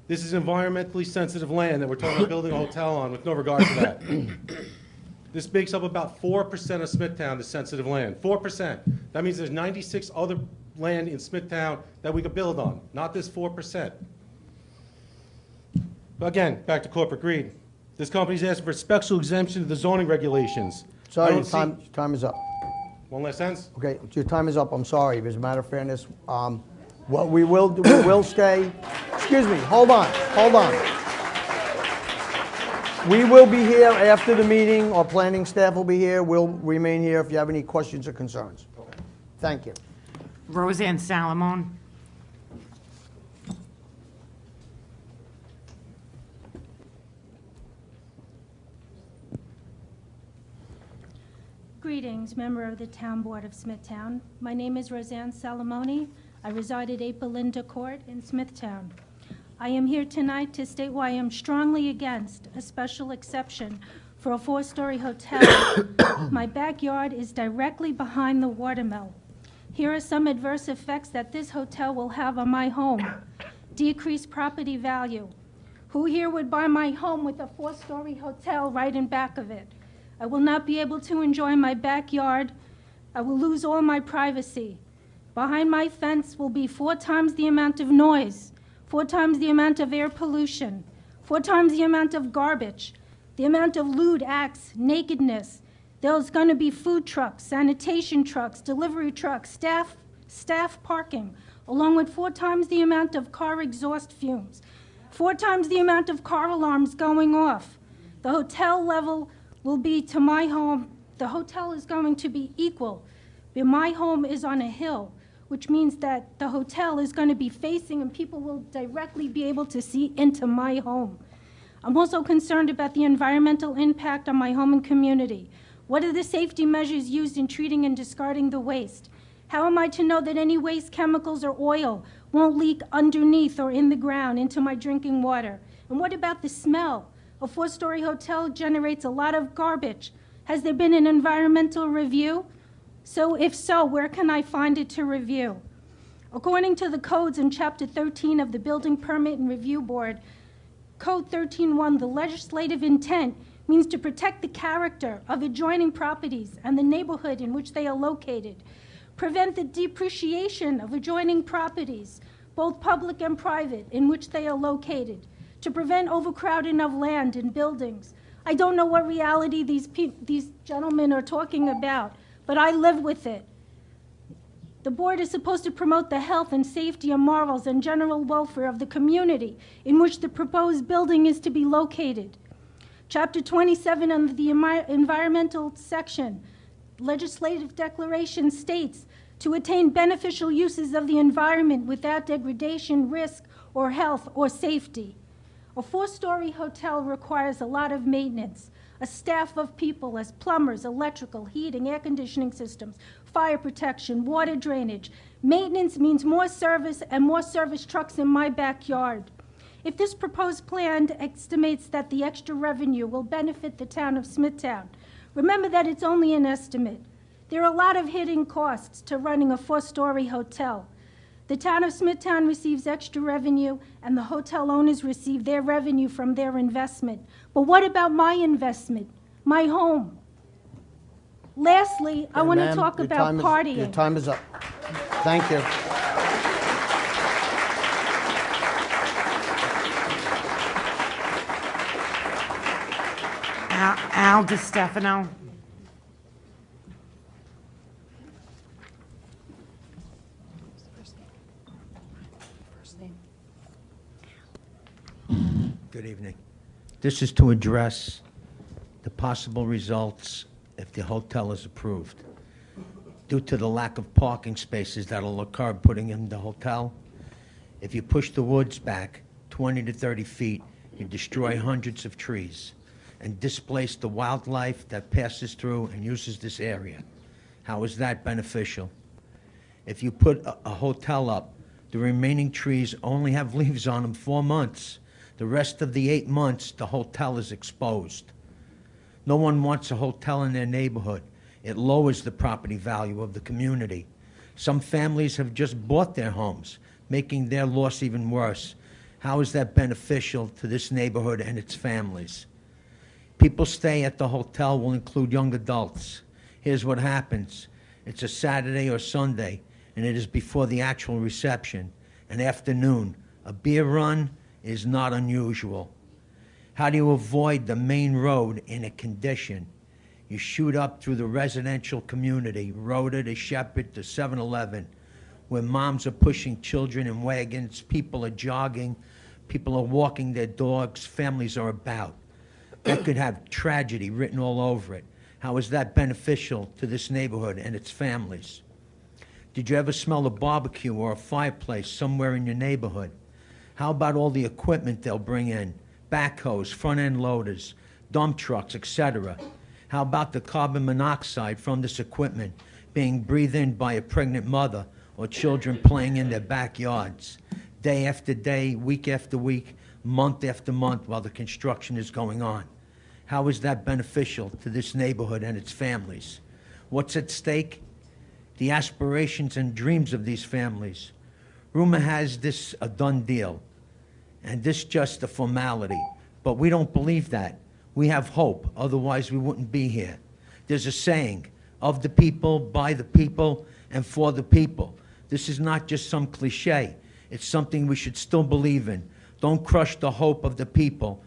J: This is environmentally sensitive land that we're talking about building a hotel on with no regard to that. This makes up about 4% of Smithtown, the sensitive land. 4%. That means there's 96 other land in Smithtown that we could build on, not this 4%. But again, back to corporate greed. This company's asking for special exemption to the zoning regulations.
B: Sorry, your time is up.
J: One last sentence?
B: Okay, your time is up. I'm sorry. As a matter of fairness, what we will do, we will stay. Excuse me. Hold on. We will be here after the meeting. Our planning staff will be here. We'll remain here if you have any questions or concerns. Okay. Thank you.
E: Roseanne Salamone.
L: Greetings, member of the Town Board of Smithtown. My name is Roseanne Salamone. I reside at 8 Belinda Court in Smithtown. I am here tonight to state why I am strongly against a special exception for a 4-story hotel. My backyard is directly behind the watermill. Here are some adverse effects that this hotel will have on my home. Decreased property value. Who here would buy my home with a 4-story hotel right in back of it? I will not be able to enjoy my backyard. I will lose all my privacy. Behind my fence will be 4 times the amount of noise, 4 times the amount of air pollution, 4 times the amount of garbage, the amount of lewd acts, nakedness. There's going to be food trucks, sanitation trucks, delivery trucks, staff parking, along with 4 times the amount of car exhaust fumes, 4 times the amount of car alarms going off. The hotel level will be to my home. The hotel is going to be equal, but my home is on a hill, which means that the hotel is going to be facing and people will directly be able to see into my home. I'm also concerned about the environmental impact on my home and community. What are the safety measures used in treating and discarding the waste? How am I to know that any waste chemicals or oil won't leak underneath or in the ground into my drinking water? And what about the smell? A 4-story hotel generates a lot of garbage. Has there been an environmental review? So if so, where can I find it to review? According to the codes in Chapter 13 of the Building Permit and Review Board, Code 13.1, the legislative intent means to protect the character of adjoining properties and the neighborhood in which they are located, prevent the depreciation of adjoining properties, both public and private, in which they are located, to prevent overcrowding of land and buildings. I don't know what reality these gentlemen are talking about, but I live with it. The board is supposed to promote the health and safety and morals and general welfare of the community in which the proposed building is to be located. Chapter 27 under the environmental section, legislative declaration states, to attain beneficial uses of the environment without degradation, risk, or health or safety. A 4-story hotel requires a lot of maintenance, a staff of people as plumbers, electrical, heating, air conditioning systems, fire protection, water drainage. Maintenance means more service and more service trucks in my backyard. If this proposed plan estimates that the extra revenue will benefit the town of Smithtown, remember that it's only an estimate. There are a lot of hidden costs to running a 4-story hotel. The town of Smithtown receives extra revenue, and the hotel owners receive their revenue from their investment. But what about my investment, my home? Lastly, I want to talk about partying.
B: Your time is up. Thank you.
E: Al DiStefano.
M: Good evening. This is to address the possible results if the hotel is approved. Due to the lack of parking spaces that'll occur putting in the hotel, if you push the woods back 20 to 30 feet, you destroy hundreds of trees and displace the wildlife that passes through and uses this area. How is that beneficial? If you put a hotel up, the remaining trees only have leaves on them 4 months. The rest of the 8 months, the hotel is exposed. No one wants a hotel in their neighborhood. It lowers the property value of the community. Some families have just bought their homes, making their loss even worse. How is that beneficial to this neighborhood and its families? People stay at the hotel will include young adults. Here's what happens. It's a Saturday or Sunday, and it is before the actual reception, an afternoon. A beer run is not unusual. How do you avoid the main road in a condition? You shoot up through the residential community, Rhoda to Shepherd to 7-Eleven, where moms are pushing children in wagons, people are jogging, people are walking their dogs, families are about. That could have tragedy written all over it. How is that beneficial to this neighborhood and its families? Did you ever smell a barbecue or a fireplace somewhere in your neighborhood? How about all the equipment they'll bring in? Backhoes, front-end loaders, dump trucks, etc. How about the carbon monoxide from this equipment being breathed in by a pregnant mother or children playing in their backyards, day after day, week after week, month after month while the construction is going on? How is that beneficial to this neighborhood and its families? What's at stake? The aspirations and dreams of these families. Rumor has this a done deal, and this just a formality. But we don't believe that. We have hope, otherwise we wouldn't be here. There's a saying, of the people, by the people, and for the people. This is not just some cliche. It's something we should still believe in. Don't crush the hope of the people.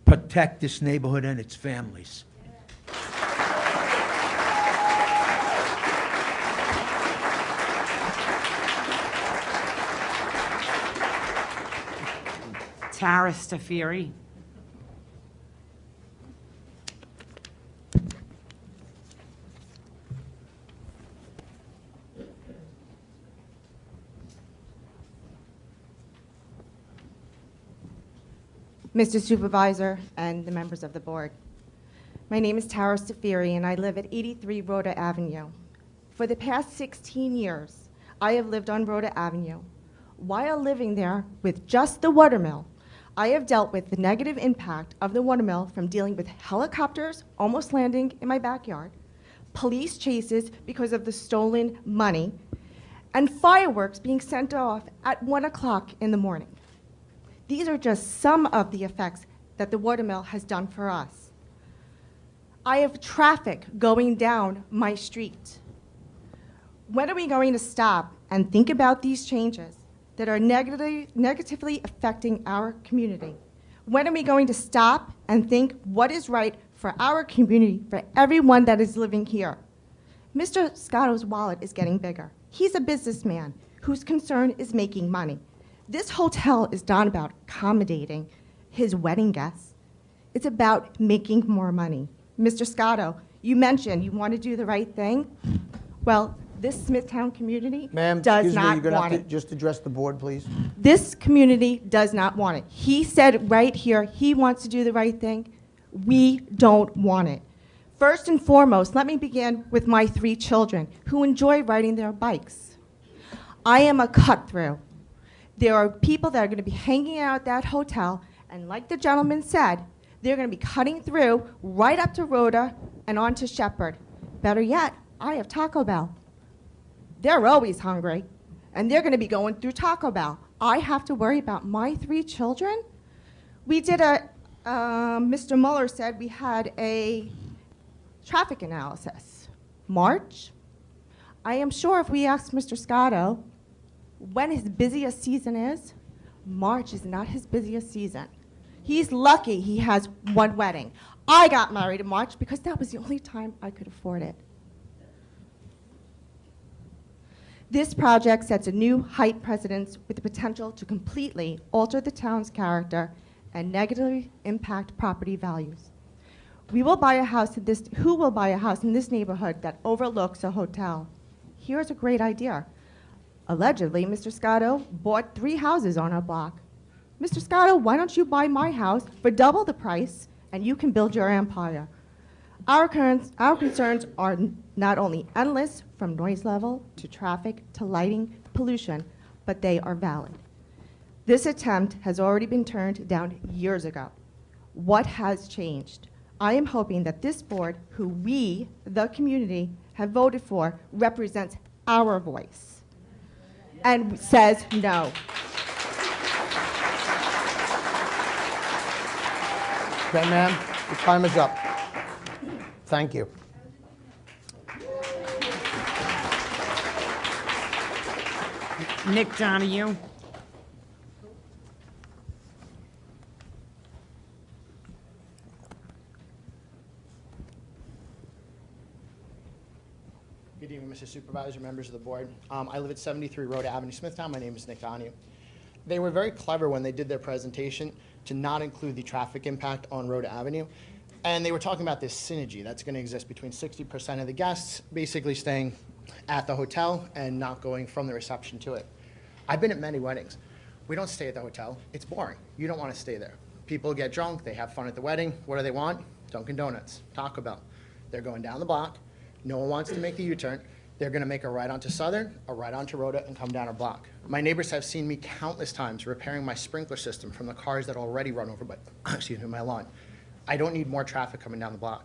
M: Protect this neighborhood and its families.
E: Tara Stafiri.
N: Mr. Supervisor and the members of the board. My name is Tara Stafiri and I live at 83 Rhoda Avenue. For the past 16 years, I have lived on Rhoda Avenue. While living there with just the watermill, I have dealt with the negative impact of the watermill from dealing with helicopters almost landing in my backyard, police chases because of the stolen money, and fireworks being sent off at 1 o'clock in the morning. These are just some of the effects that the watermill has done for us. I have traffic going down my street. When are we going to stop and think about these changes that are negatively affecting our community? When are we going to stop and think what is right for our community, for everyone that is living here? Mr. Scotto's wallet is getting bigger. He's a businessman whose concern is making money. This hotel is not about accommodating his wedding guests. It's about making more money. Mr. Scotto, you mentioned you want to do the right thing. Well, this Smithtown community
B: Ma'am,
N: does
B: excuse me,
N: not
B: you're going to
N: want
B: have to
N: it.
B: just address the board, please.
N: This community does not want it. He said right here he wants to do the right thing. We don't want it. First and foremost, let me begin with my 3 children who enjoy riding their bikes. I am a cut-through. There are people that are going to be hanging out at that hotel, and like the gentleman said, they're going to be cutting through right up to Rhoda and on to Shepherd. Better yet, I have Taco Bell. They're always hungry, and they're going to be going through Taco Bell. I have to worry about my 3 children? We did Mr. Mueller said we had a traffic analysis. March? I am sure if we asked Mr. Scotto when his busiest season is, March is not his busiest season. He's lucky he has 1 wedding. I got married in March because that was the only time I could afford it. This project sets a new height precedence with the potential to completely alter the town's character and negatively impact property values. Who will buy a house in this neighborhood that overlooks a hotel? Here's a great idea. Allegedly, Mr. Scotto bought 3 houses on our block. Mr. Scotto, why don't you buy my house for double the price and you can build your empire? Our concerns are not only endless, from noise level to traffic to lighting, pollution, but they are valid. This attempt has already been turned down years ago. What has changed? I am hoping that this board, who we, the community, have voted for, represents our voice and says no.
B: Okay, ma'am, your time is up. Thank you.
E: Nick Donahue.
O: Good evening, Mr. Supervisor, members of the board. I live at 73 Rhoda Avenue, Smithtown. My name is Nick Donahue. They were very clever when they did their presentation to not include the traffic impact on Rhoda Avenue. And they were talking about this synergy that's going to exist between 60% of the guests basically staying at the hotel and not going from the reception to it. I've been at many weddings. We don't stay at the hotel. It's boring. You don't want to stay there. People get drunk. They have fun at the wedding. What do they want? Dunkin' Donuts, Taco Bell. They're going down the block. No one wants to make the U-turn. They're going to make a right onto Southern, a right onto Rhoda, and come down our block. My neighbors have seen me countless times repairing my sprinkler system from the cars that already run over my lawn. I don't need more traffic coming down the block.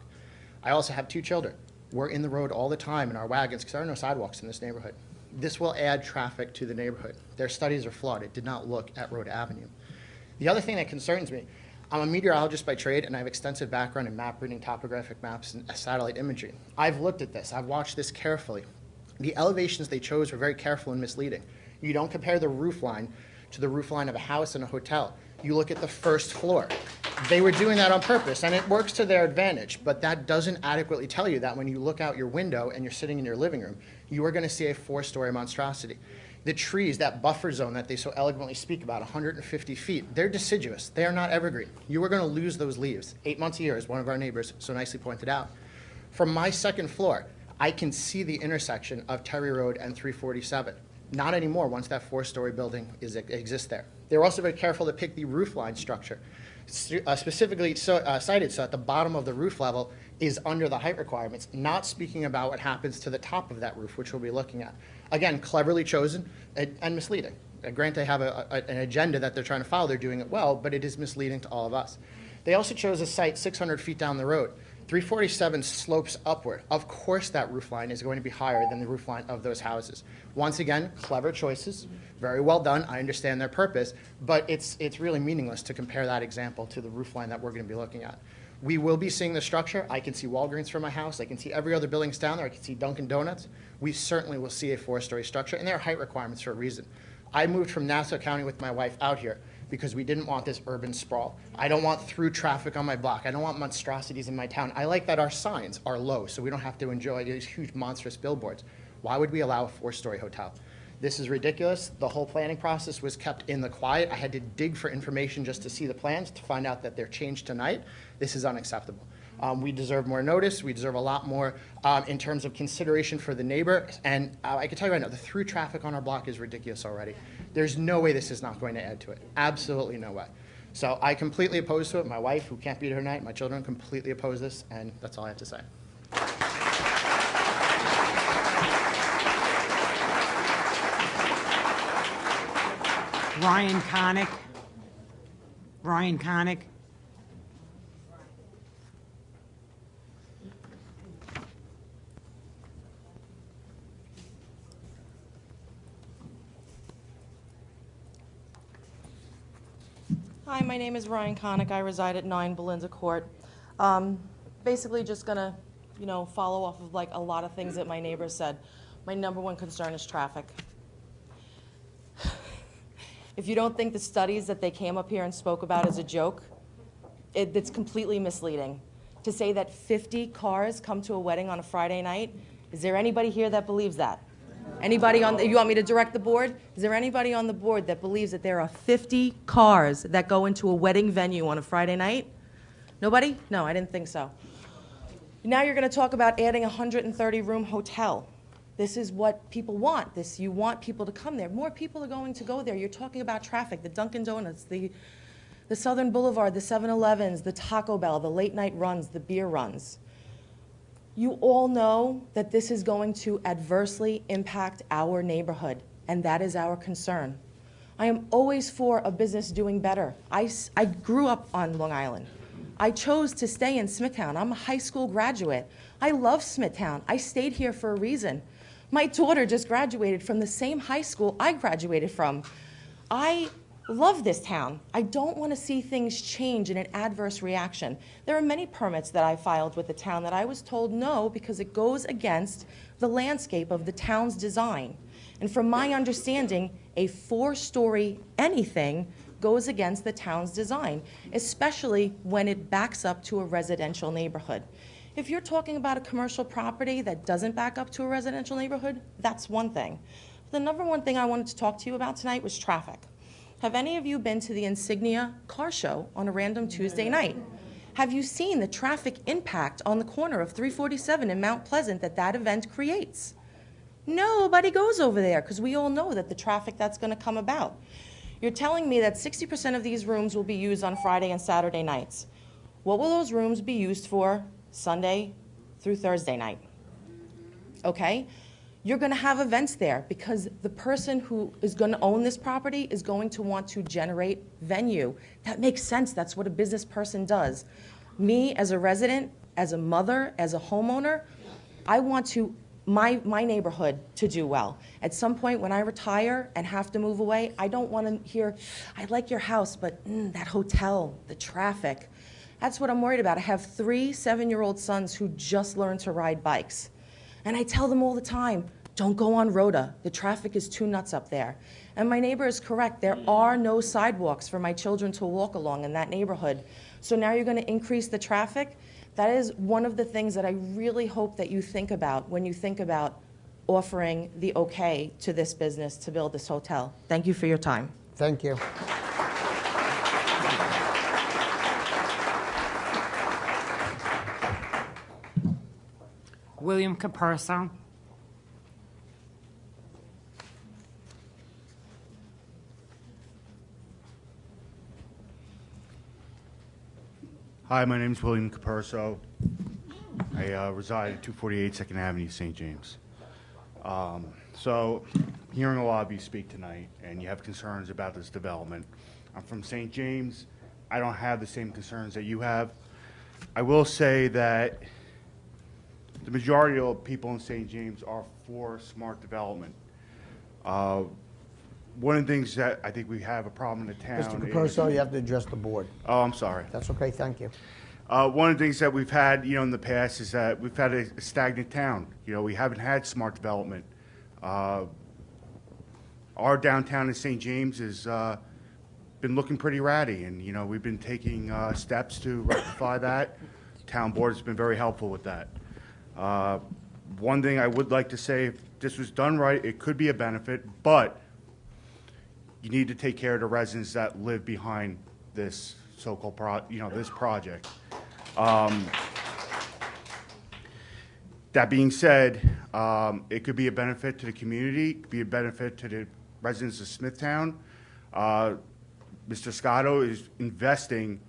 O: I also have 2 children. We're in the road all the time in our wagons because there are no sidewalks in this neighborhood. This will add traffic to the neighborhood. Their studies are flawed. It did not look at Rhoda Avenue. The other thing that concerns me, I'm a meteorologist by trade, and I have extensive background in map reading, topographic maps, and satellite imagery. I've looked at this. I've watched this carefully. The elevations they chose were very careful and misleading. You don't compare the roof line to the roof line of a house and a hotel. You look at the first floor. They were doing that on purpose, and it works to their advantage, but that doesn't adequately tell you that when you look out your window and you're sitting in your living room, you are going to see a 4-story monstrosity. The trees, that buffer zone that they so eloquently speak about, 150 feet, they're deciduous. They are not evergreen. You are going to lose those leaves 8 months a year, as one of our neighbors so nicely pointed out. From my second floor, I can see the intersection of Terry Road and 347. Not anymore once that 4-story building exists there. They were also very careful to pick the roof line structure, specifically cited so at the bottom of the roof level is under the height requirements, not speaking about what happens to the top of that roof, which we'll be looking at. Again, cleverly chosen and misleading. Granted, they have an agenda that they're trying to follow. They're doing it well, but it is misleading to all of us. They also chose a site 600 feet down the road. 347 slopes upward. Of course that roof line is going to be higher than the roof line of those houses. Once again, clever choices, very well done. I understand their purpose, but it's really meaningless to compare that example to the roof line that we're going to be looking at. We will be seeing the structure. I can see Walgreens from my house. I can see every other buildings down there. I can see Dunkin' Donuts. We certainly will see a 4-story structure, and there are height requirements for a reason. I moved from Nassau County with my wife out here because we didn't want this urban sprawl. I don't want through traffic on my block. I don't want monstrosities in my town. I like that our signs are low so we don't have to enjoy these huge monstrous billboards. Why would we allow a 4-story hotel? This is ridiculous. The whole planning process was kept in the quiet. I had to dig for information just to see the plans to find out that they're changed tonight. This is unacceptable. We deserve more notice. We deserve a lot more in terms of consideration for the neighbor. And I can tell you right now, the through traffic on our block is ridiculous already. There's no way this is not going to add to it. Absolutely no way. So I completely oppose to it. My wife, who can't be here tonight, my children completely oppose this, and that's all I have to say.
E: Ryan Connick. Ryan Connick.
P: Hi, my name is Ryan Connick. I reside at 9 Belinda Court. Basically just gonna, follow off of like a lot of things that my neighbors said. My number one concern is traffic. If you don't think the studies that they came up here and spoke about is a joke, it's completely misleading. to say that 50 cars come to a wedding on a Friday night? Is there anybody here that believes that? Anybody you want me to direct the board? Is there anybody on the board that believes that there are 50 cars that go into a wedding venue on a Friday night? Nobody? No, I didn't think so. Now you're going to talk about adding a 130-room hotel. This is what people want. You want people to come there. More people are going to go there. You're talking about traffic, the Dunkin' Donuts, the Southern Boulevard, the 7-Elevens, the Taco Bell, the late-night runs, the beer runs. You all know that this is going to adversely impact our neighborhood, and that is our concern. I am always for a business doing better. I grew up on Long Island. I chose to stay in Smithtown. I'm a high school graduate. I love Smithtown. I stayed here for a reason. My daughter just graduated from the same high school I graduated from. I love this town. I don't want to see things change in an adverse reaction. There are many permits that I filed with the town that I was told no because it goes against the landscape of the town's design. And from my understanding, a 4-story anything goes against the town's design, especially when it backs up to a residential neighborhood. If you're talking about a commercial property that doesn't back up to a residential neighborhood, that's one thing. The number one thing I wanted to talk to you about tonight was traffic. Have any of you been to the Insignia car show on a random Tuesday night? Have you seen the traffic impact on the corner of 347 in Mount Pleasant that event creates? Nobody goes over there because we all know that the traffic that's going to come about. You're telling me that 60% of these rooms will be used on Friday and Saturday nights. What will those rooms be used for Sunday through Thursday night? Okay? You're going to have events there because the person who is going to own this property is going to want to generate venue. That makes sense. That's what a business person does. Me, as a resident, as a mother, as a homeowner, I want my neighborhood to do well. At some point when I retire and have to move away, I don't want to hear, I like your house, but that hotel, the traffic. That's what I'm worried about. I have 3 7-year-old sons who just learned to ride bikes. And I tell them all the time, don't go on Rhoda. The traffic is too nuts up there. And my neighbor is correct. There are no sidewalks for my children to walk along in that neighborhood. So now you're going to increase the traffic? That is one of the things that I really hope that you think about when you think about offering the okay to this business to build this hotel. Thank you for your time.
B: Thank you.
E: William Caperso.
Q: Hi, my name is William Caperso. I reside at 248 2nd Avenue, St. James. So, hearing a lot of you speak tonight, and you have concerns about this development. I'm from St. James. I don't have the same concerns that you have. I will say that the majority of people in St. James are for smart development. One of the things that I think we have a problem in the town
B: Mr. Caperso, you have to address the board.
Q: Oh, I'm sorry.
B: That's okay, thank you.
Q: One of the things that we've had, in the past is that we've had a stagnant town. We haven't had smart development. Our downtown in St. James has been looking pretty ratty, and, we've been taking steps to rectify that. Town board has been very helpful with that. One thing I would like to say, if this was done right, it could be a benefit, but you need to take care of the residents that live behind this so-called this project. That being said, it could be a benefit to the community, it could be a benefit to the residents of Smithtown. Mr. Scotto is investing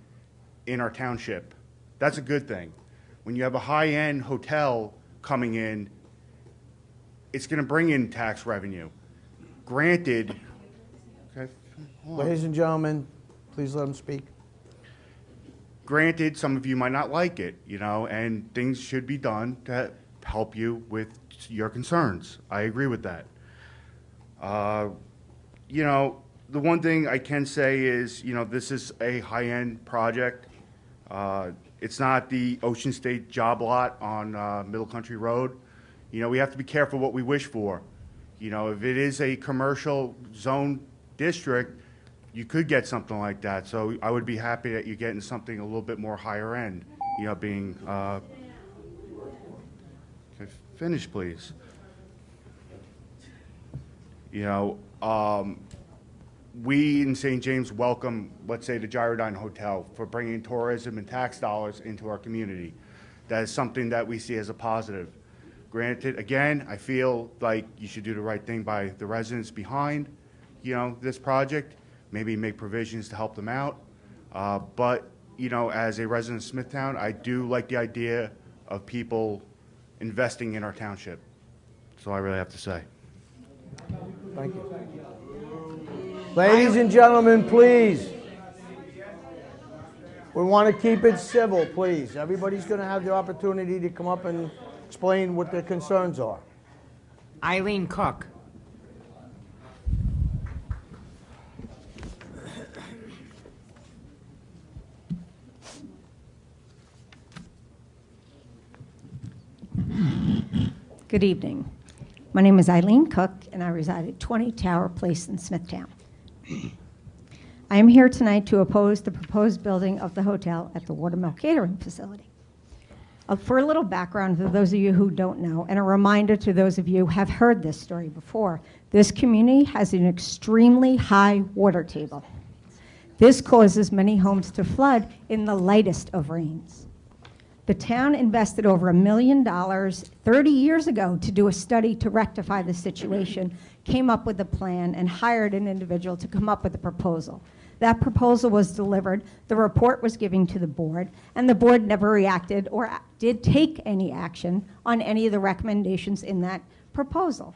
Q: in our township. That's a good thing. When you have a high-end hotel coming in, it's going to bring in tax revenue. Granted, okay,
B: Ladies and gentlemen, please let him speak.
Q: Granted, some of you might not like it, and things should be done to help you with your concerns. I agree with that. The one thing I can say is, this is a high-end project. It's not the Ocean State job lot on Middle Country Road. We have to be careful what we wish for. If it is a commercial zone district, you could get something like that. So I would be happy that you're getting something a little bit more higher end, being, can I finish, please? We in St. James welcome, let's say, the Gyrodine Hotel for bringing tourism and tax dollars into our community. That is something that we see as a positive. Granted, again, I feel like you should do the right thing by the residents behind, this project, maybe make provisions to help them out. But, as a resident of Smithtown, I do like the idea of people investing in our township. That's all I really have to say.
B: Thank you. Ladies and gentlemen, please. We want to keep it civil, please. Everybody's going to have the opportunity to come up and explain what their concerns are.
E: Eileen Cook.
R: Good evening. My name is Eileen Cook, and I reside at 20 Tower Place in Smithtown. I am here tonight to oppose the proposed building of the hotel at the Watermill Catering Facility. For a little background for those of you who don't know, and a reminder to those of you who have heard this story before, this community has an extremely high water table. This causes many homes to flood in the lightest of rains. The town invested over $1 million 30 years ago to do a study to rectify the situation, came up with a plan, and hired an individual to come up with a proposal. That proposal was delivered, the report was given to the board, and the board never reacted or did take any action on any of the recommendations in that proposal.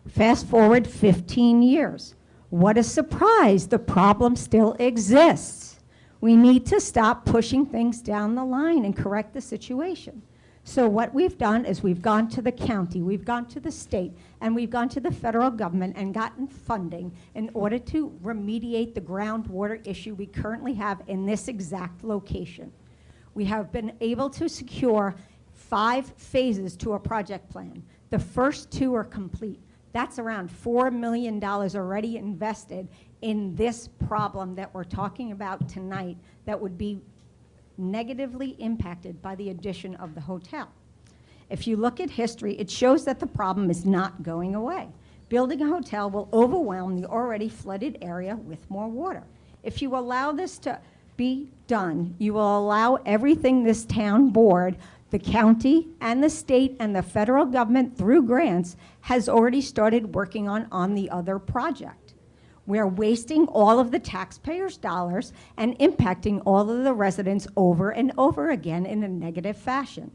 R: Fast forward 15 years. What a surprise, the problem still exists. We need to stop pushing things down the line and correct the situation. So what we've done is we've gone to the county, we've gone to the state, and we've gone to the federal government and gotten funding in order to remediate the groundwater issue we currently have in this exact location. We have been able to secure 5 phases to a project plan. The first 2 are complete. That's around $4 million already invested in this problem that we're talking about tonight that would be negatively impacted by the addition of the hotel. If you look at history, it shows that the problem is not going away. Building a hotel will overwhelm the already flooded area with more water. If you allow this to be done, you will allow everything this town board, the county and the state and the federal government through grants has already started working on the other project. We're wasting all of the taxpayers' dollars and impacting all of the residents over and over again in a negative fashion.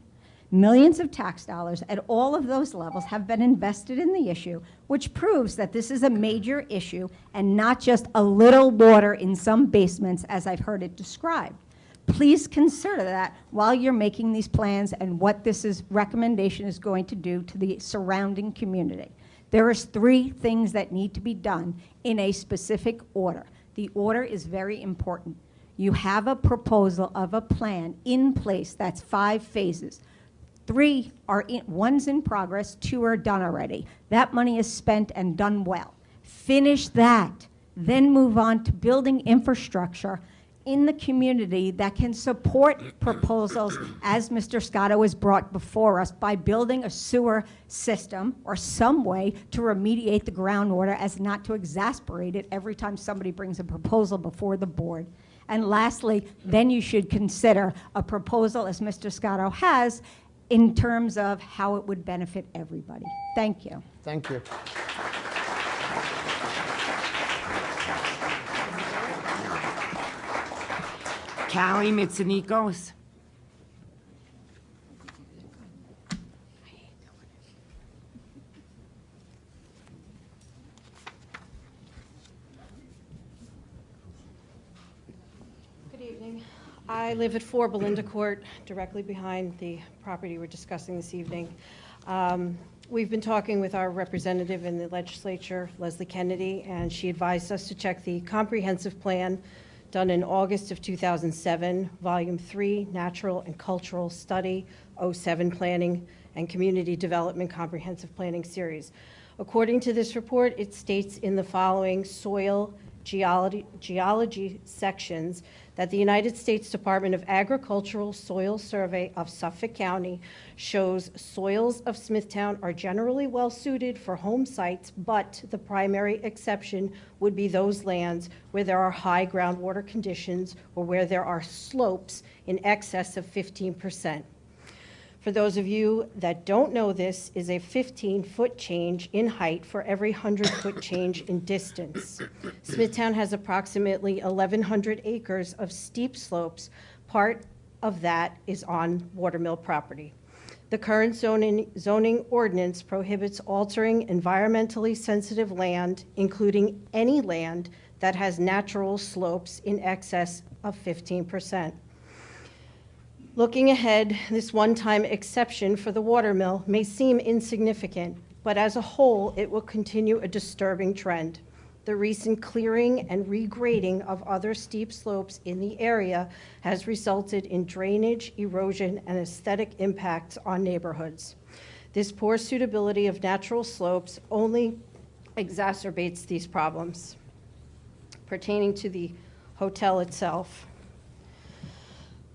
R: Millions of tax dollars at all of those levels have been invested in the issue, which proves that this is a major issue and not just a little water in some basements as I've heard it described. Please consider that while you're making these plans and what this recommendation is going to do to the surrounding community. There is 3 things that need to be done in a specific order. The order is very important. You have a proposal of a plan in place that's 5 phases. 3 are one's in progress, 2 are done already. That money is spent and done well. Finish that, then move on to building infrastructure in the community that can support proposals as Mr. Scotto has brought before us by building a sewer system or some way to remediate the groundwater as not to exasperate it every time somebody brings a proposal before the board. And lastly, then you should consider a proposal as Mr. Scotto has in terms of how it would benefit everybody. Thank you.
B: Thank you.
E: Callie Mitsunikos.
S: Good evening. I live at 4 Belinda Court, directly behind the property we're discussing this evening. We've been talking with our representative in the legislature, Leslie Kennedy, and she advised us to check the comprehensive plan done in August of 2007, Volume 3, Natural and Cultural Study, 07 Planning and Community Development Comprehensive Planning Series. According to this report, it states in the following soil geology sections that the United States Department of Agricultural Soil Survey of Suffolk County shows soils of Smithtown are generally well suited for home sites, but the primary exception would be those lands where there are high groundwater conditions or where there are slopes in excess of 15%. For those of you that don't know, this is a 15-foot change in height for every 100-foot change in distance. Smithtown has approximately 1,100 acres of steep slopes. Part of that is on watermill property. The current zoning ordinance prohibits altering environmentally sensitive land, including any land that has natural slopes in excess of 15%. Looking ahead, this one-time exception for the watermill may seem insignificant, but as a whole, it will continue a disturbing trend. The recent clearing and regrading of other steep slopes in the area has resulted in drainage, erosion, and aesthetic impacts on neighborhoods. This poor suitability of natural slopes only exacerbates these problems. Pertaining to the hotel itself,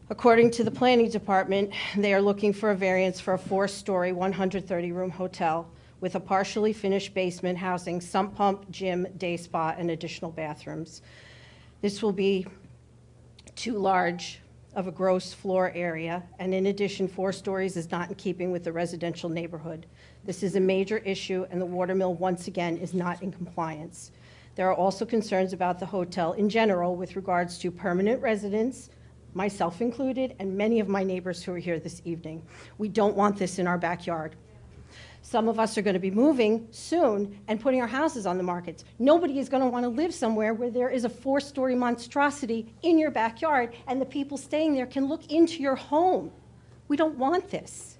S: according to the planning department, they are looking for a variance for a 4-story, 130-room hotel with a partially finished basement housing sump pump, gym, day spa, and additional bathrooms. This will be too large of a gross floor area, and in addition, 4 stories is not in keeping with the residential neighborhood. This is a major issue, and the watermill, once again, is not in compliance. There are also concerns about the hotel in general with regards to permanent residents, myself included, and many of my neighbors who are here this evening. We don't want this in our backyard. Some of us are going to be moving soon and putting our houses on the markets. Nobody is going to want to live somewhere where there is a 4-story monstrosity in your backyard and the people staying there can look into your home. We don't want this.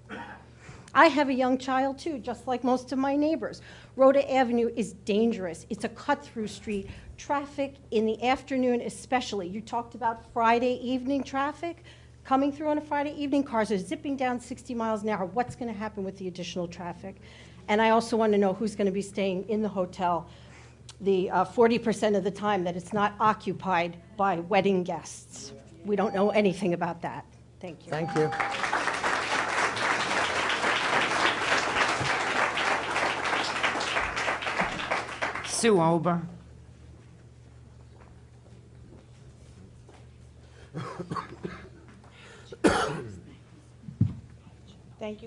S: I have a young child too, just like most of my neighbors. Rhoda Avenue is dangerous. It's a cut-through street. Traffic in the afternoon especially. You talked about Friday evening traffic. Coming through on a Friday evening, cars are zipping down 60 miles an hour. What's going to happen with the additional traffic? And I also want to know who's going to be staying in the hotel the 40% of the time that it's not occupied by wedding guests. We don't know anything about that. Thank you.
B: Thank you.
E: Sue Ober.
T: Thank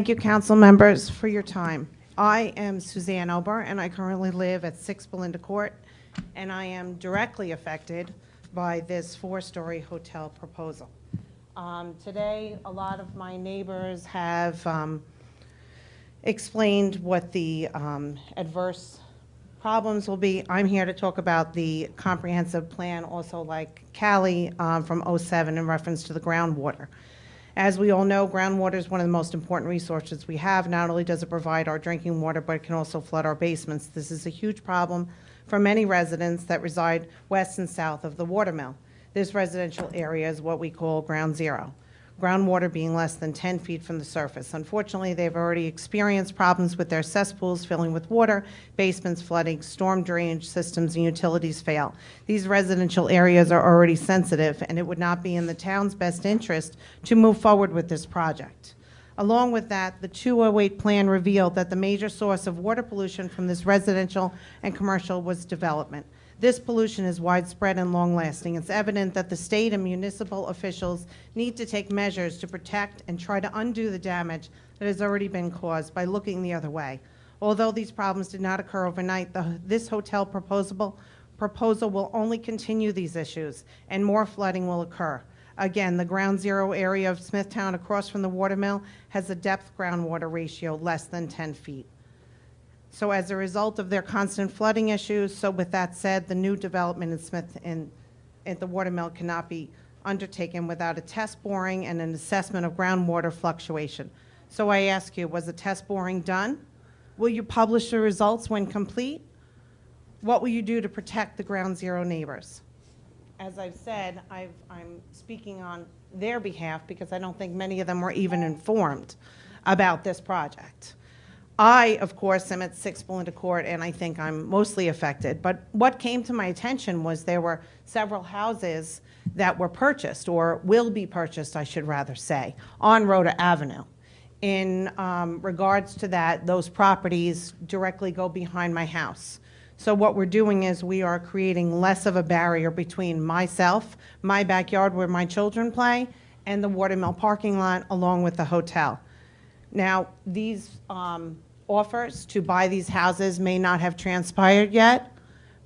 T: you, council members, for your time. I am Suzanne Ober, and I currently live at 6 Belinda Court, and I am directly affected by this 4-story hotel proposal. Today, a lot of my neighbors have explained what the adverse problems will be. I'm here to talk about the comprehensive plan, also like Callie from '07 in reference to the groundwater. As we all know, groundwater is one of the most important resources we have. Not only does it provide our drinking water, but it can also flood our basements. This is a huge problem for many residents that reside west and south of the watermill. This residential area is what we call ground zero, groundwater being less than 10 feet from the surface. Unfortunately, they've already experienced problems with their cesspools filling with water, basements flooding, storm drainage systems, and utilities fail. These residential areas are already sensitive, and it would not be in the town's best interest to move forward with this project. Along with that, the 208 plan revealed that the major source of water pollution from this residential and commercial was development. This pollution is widespread and long-lasting. It's evident that the state and municipal officials need to take measures to protect and try to undo the damage that has already been caused by looking the other way. Although these problems did not occur overnight, this hotel proposal will only continue these issues, and more flooding will occur. Again, the ground zero area of Smithtown across from the watermill has a depth groundwater ratio less than 10 feet. So as a result of their constant flooding issues, so with that said, the new development at the watermill cannot be undertaken without a test boring and an assessment of groundwater fluctuation. So I ask you, was a test boring done? Will you publish the results when complete? What will you do to protect the ground zero neighbors? As I've said, I'm speaking on their behalf because I don't think many of them were even informed about this project. I, of course, am at 6 Belinda Court, and I think I'm mostly affected. But what came to my attention was there were several houses that were purchased, or will be purchased, I should rather say, on Rhoda Avenue. In regards to that, those properties directly go behind my house. So what we're doing is we are creating less of a barrier between myself, my backyard where my children play, and the Watermill parking lot along with the hotel. Now, these offers to buy these houses may not have transpired yet,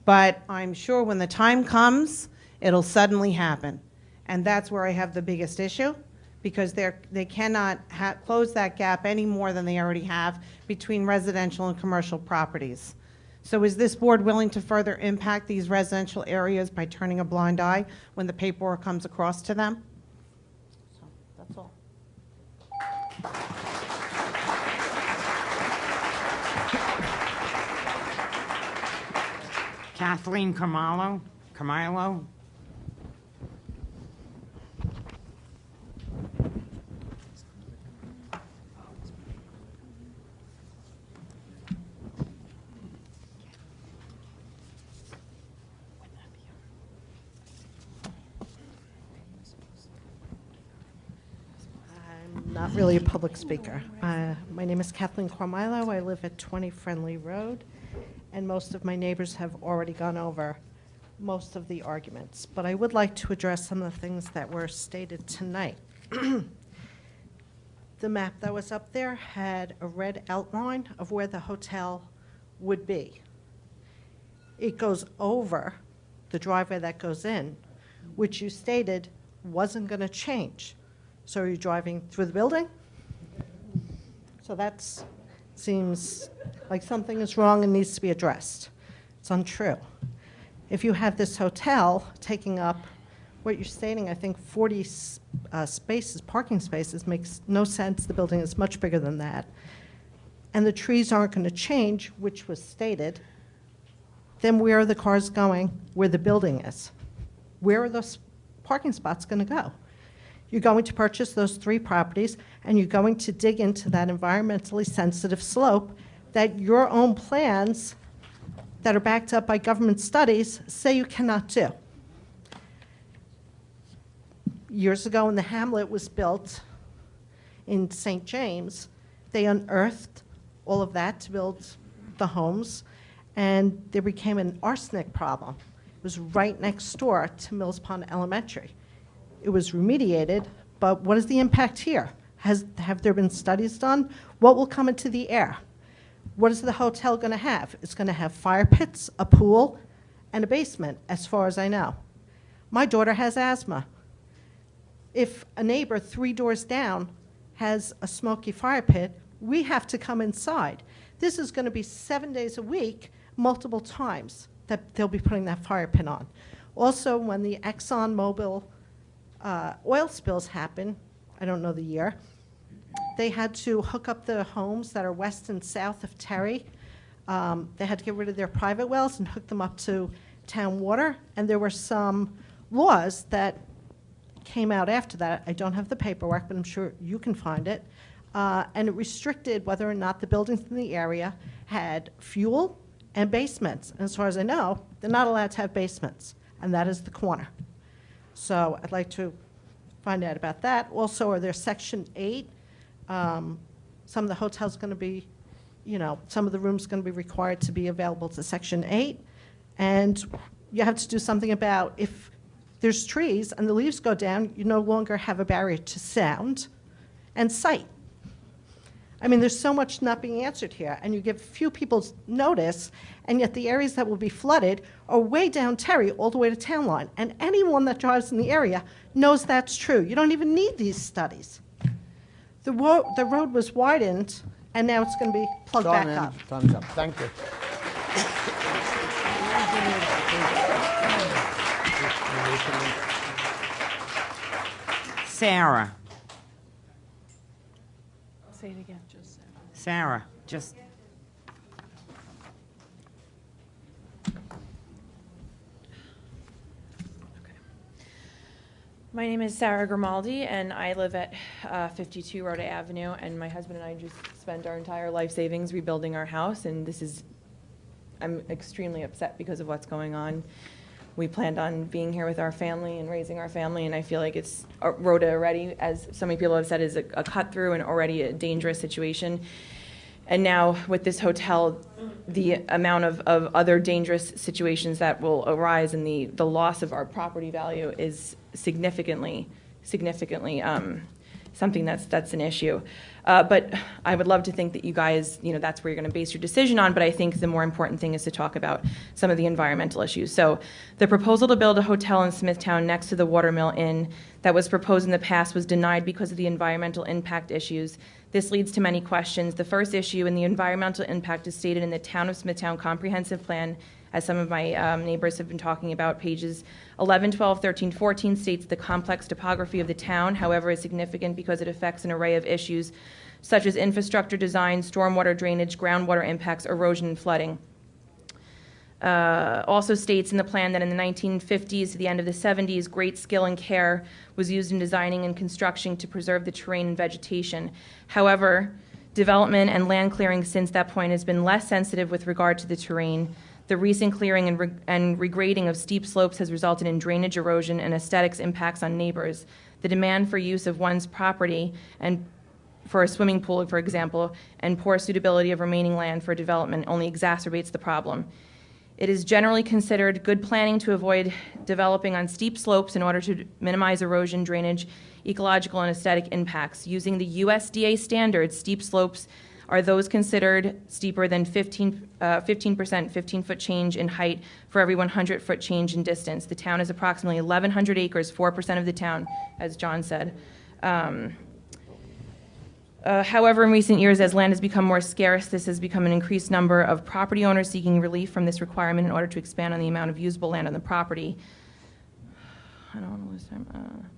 T: but I'm sure when the time comes, it'll suddenly happen. And that's where I have the biggest issue, because they cannot close that gap any more than they already have between residential and commercial properties. So is this board willing to further impact these residential areas by turning a blind eye when the paperwork comes across to them? So that's all.
E: Kathleen Carmilo.
U: I'm not really a public speaker. My name is Kathleen Carmilo. I live at 20 Friendly Road, and most of my neighbors have already gone over most of the arguments. But I would like to address some of the things that were stated tonight. The map that was up there had a red outline of where the hotel would be. It goes over the driveway that goes in, which you stated wasn't going to change. So are you driving through the building? So that seems like something is wrong and needs to be addressed. It's untrue. If you have this hotel taking up what you're stating, I think 40 spaces, parking spaces, makes no sense. The building is much bigger than that. And the trees aren't going to change, which was stated. Then where are the cars going where the building is? Where are those parking spots going to go? You're going to purchase those 3 properties, and you're going to dig into that environmentally sensitive slope that your own plans that are backed up by government studies say you cannot do. Years ago when the hamlet was built in St. James, they unearthed all of that to build the homes, and there became an arsenic problem. It was right next door to Mills Pond Elementary. It was remediated, but what is the impact here? Have there been studies done? What will come into the air? What is the hotel going to have? It's going to have fire pits, a pool, and a basement, as far as I know. My daughter has asthma. If a neighbor 3 doors down has a smoky fire pit, we have to come inside. This is going to be 7 days a week, multiple times, that they'll be putting that fire pit on. Also, when the ExxonMobil oil spills happen, I don't know the year, they had to hook up the homes that are west and south of Terry. They had to get rid of their private wells and hook them up to town water, and there were some laws that came out after that. I don't have the paperwork, but I'm sure you can find it. And it restricted whether or not the buildings in the area had fuel and basements. And as far as I know, they're not allowed to have basements, and that is the corner. So I'd like to find out about that. Also, are there Section 8? Some of the hotels going to be, some of the rooms going to be required to be available to Section 8. And you have to do something about if there's trees and the leaves go down, you no longer have a barrier to sound and sight. I mean, there's so much not being answered here, and you give few people notice, and yet the areas that will be flooded are way down Terry all the way to Town Line, and anyone that drives in the area knows that's true. You don't even need these studies. The road was widened, and now it's going to be plugged back up.
B: Time's up. Thank you.
E: Sarah.
U: Say it again, just
E: Sarah, just.
A: My name is Sarah Grimaldi, and I live at 52 Rhoda Avenue, and my husband and I just spent our entire life savings rebuilding our house, and I'm extremely upset because of what's going on. We planned on being here with our family and raising our family, and I feel like it's Rhoda already, as so many people have said, is a cut through and already a dangerous situation. And now with this hotel, the amount of other dangerous situations that will arise and the loss of our property value is significantly something that's an issue. But I would love to think that you guys, that's where you're going to base your decision on, but I think the more important thing is to talk about some of the environmental issues. So the proposal to build a hotel in Smithtown next to the Watermill Inn that was proposed in the past was denied because of the environmental impact issues. This leads to many questions. The first issue in the environmental impact is stated in the Town of Smithtown Comprehensive Plan, as some of my neighbors have been talking about. Pages 11, 12, 13, 14 states the complex topography of the town, however, is significant because it affects an array of issues such as infrastructure design, stormwater drainage, groundwater impacts, erosion, and flooding. Also states in the plan that in the 1950s to the end of the 70s, great skill and care was used in designing and construction to preserve the terrain and vegetation. However, development and land clearing since that point has been less sensitive with regard to the terrain. The recent clearing and regrading of steep slopes has resulted in drainage erosion and aesthetics impacts on neighbors. The demand for use of one's property and for a swimming pool, for example, and poor suitability of remaining land for development only exacerbates the problem. It is generally considered good planning to avoid developing on steep slopes in order to minimize erosion, drainage, ecological, and aesthetic impacts. Using the USDA standards, steep slopes are those considered steeper than 15%, 15-foot change in height for every 100-foot change in distance. The town is approximately 1,100 acres, 4% of the town, as John said. However, in recent years, as land has become more scarce, this has become an increased number of property owners seeking relief from this requirement in order to expand on the amount of usable land on the property. I don't want to lose time.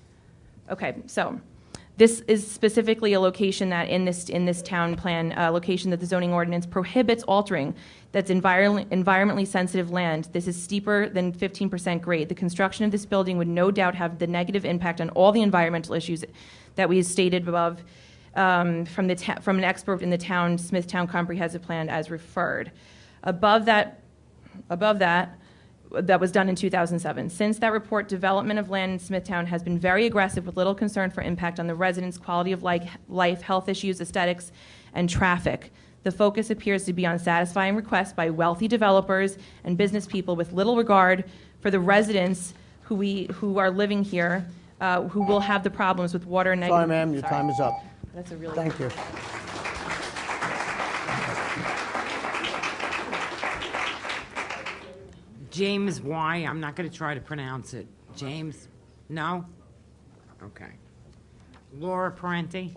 A: Okay, so this is specifically a location that in this town plan, location that the zoning ordinance prohibits altering. That's environmentally sensitive land. This is steeper than 15% grade. The construction of this building would no doubt have the negative impact on all the environmental issues that we stated above. From an expert in the town Smithtown Comprehensive Plan as referred. Above that was done in 2007. Since that report, development of land in Smithtown has been very aggressive with little concern for impact on the residents' quality of life, health issues, aesthetics, and traffic. The focus appears to be on satisfying requests by wealthy developers and business people with little regard for the residents who are living here, who will have the problems with water and negative.
B: Sorry, ma'am, your time is up.
A: That's a really
B: Thank you.
E: James Y. I'm not going to try to pronounce it. James? No? Okay. Laura Parenti?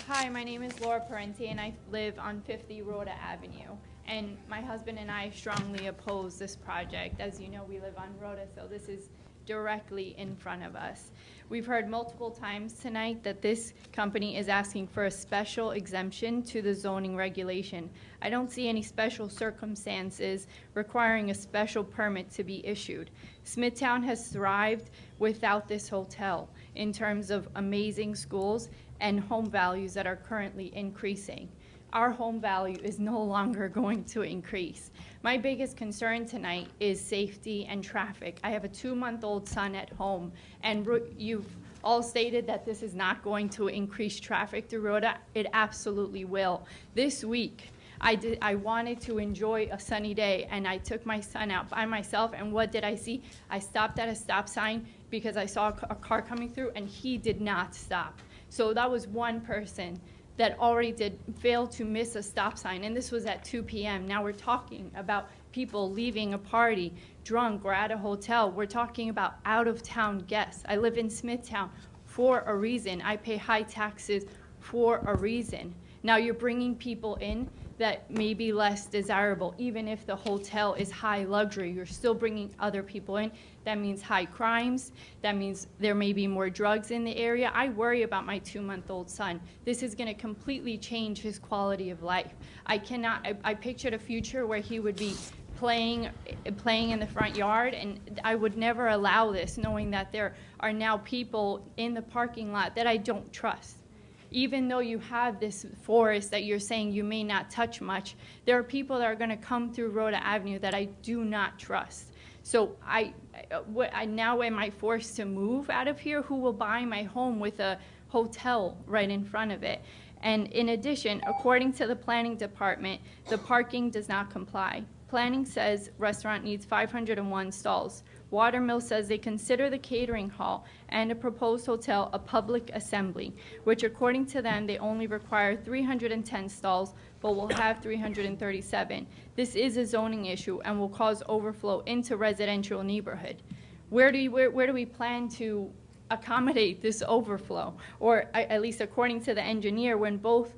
V: Hi, my name is Laura Parenti, and I live on 50 Rhoda Avenue. And my husband and I strongly oppose this project. As you know, we live on Rhoda, so this is directly in front of us. We've heard multiple times tonight that this company is asking for a special exemption to the zoning regulation. I don't see any special circumstances requiring a special permit to be issued. Smithtown has thrived without this hotel in terms of amazing schools and home values that are currently increasing. Our home value is no longer going to increase. My biggest concern tonight is safety and traffic. I have a 2-month-old son at home, and you've all stated that this is not going to increase traffic through Rhoda. It absolutely will. This week, I wanted to enjoy a sunny day, and I took my son out by myself, and what did I see? I stopped at a stop sign because I saw a car coming through, and he did not stop. So that was one person that already failed to miss a stop sign, and this was at 2 p.m. Now we're talking about people leaving a party drunk or at a hotel. We're talking about out-of-town guests. I live in Smithtown for a reason. I pay high taxes for a reason. Now you're bringing people in that may be less desirable. Even if the hotel is high luxury, you're still bringing other people in. That means high crimes. That means there may be more drugs in the area. I worry about my 2-month-old son. This is going to completely change his quality of life. I pictured a future where he would be playing in the front yard, and I would never allow this, knowing that there are now people in the parking lot that I don't trust. Even though you have this forest that you're saying you may not touch much, there are people that are going to come through Rhoda Avenue that I do not trust. So now am I forced to move out of here? Who will buy my home with a hotel right in front of it? And in addition, according to the planning department, the parking does not comply. Planning says restaurant needs 501 stalls. Watermill says they consider the catering hall and a proposed hotel a public assembly, which according to them, they only require 310 stalls, but will have 337. This is a zoning issue and will cause overflow into residential neighborhood. Where do we plan to accommodate this overflow? Or at least according to the engineer, when both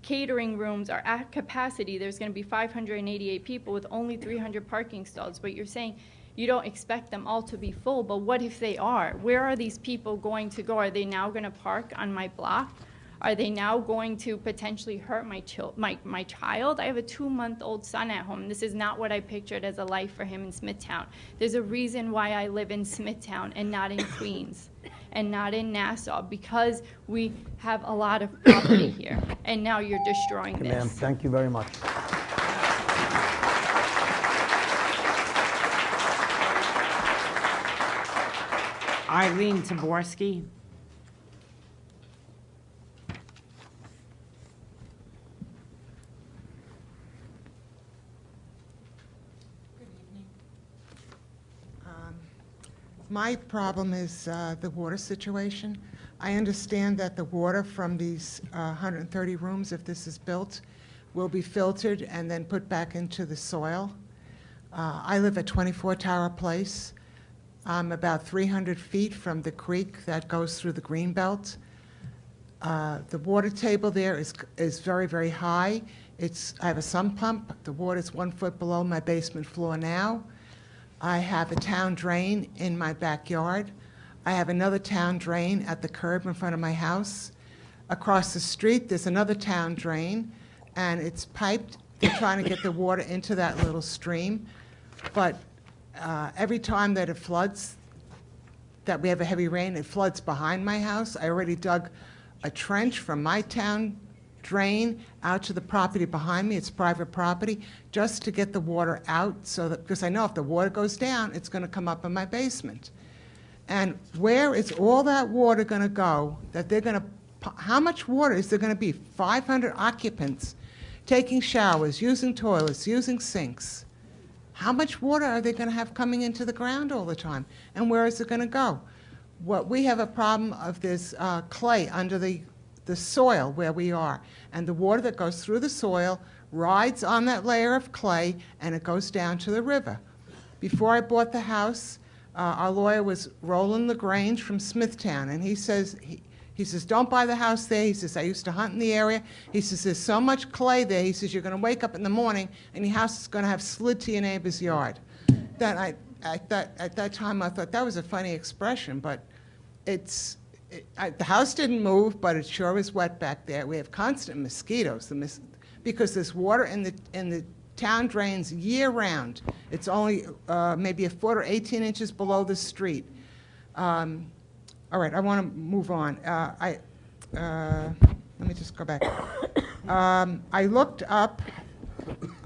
V: catering rooms are at capacity, there's going to be 588 people with only 300 parking stalls. But you're saying you don't expect them all to be full, but what if they are? Where are these people going to go? Are they now going to park on my block? Are they now going to potentially hurt my child? I have a 2-month-old son at home. This is not what I pictured as a life for him in Smithtown. There's a reason why I live in Smithtown and not in Queens and not in Nassau, because we have a lot of property here. And now you're destroying this.
B: Ma'am, thank you very much.
E: Eileen Taborski.
C: My problem is the water situation. I understand that the water from these 130 rooms, if this is built, will be filtered and then put back into the soil. I live at 24 Tower Place. I'm about 300 feet from the creek that goes through the green belt. The water table there is very, very high. I have a sump pump. The water is 1 foot below my basement floor now. I have a town drain in my backyard. I have another town drain at the curb in front of my house. Across the street, there's another town drain, and it's piped. They're trying to get the water into that little stream. But every time that it floods, that we have a heavy rain, it floods behind my house. I already dug a trench from my town drain out to the property behind me. It's private property, just to get the water out, so that, because I know if the water goes down, it's going to come up in my basement. And where is all that water going to go that they're going to, how much water is there going to be? 500 occupants taking showers, using toilets, using sinks. How much water are they going to have coming into the ground all the time? And where is it going to go? Well, we have a problem of this clay under the soil where we are. And the water that goes through the soil rides on that layer of clay, and it goes down to the river. Before I bought the house, our lawyer was Roland LaGrange from Smithtown, and he says, don't buy the house there. He says, I used to hunt in the area. He says, there's so much clay there. He says, you're going to wake up in the morning, and your house is going to have slid to your neighbor's yard. Then at that time, I thought that was a funny expression, but the house didn't move, but it sure is wet back there. We have constant mosquitoes because there's water in the town drains year-round. It's only maybe a foot or 18 inches below the street. All right, I want to move on. Let me just go back. I looked up.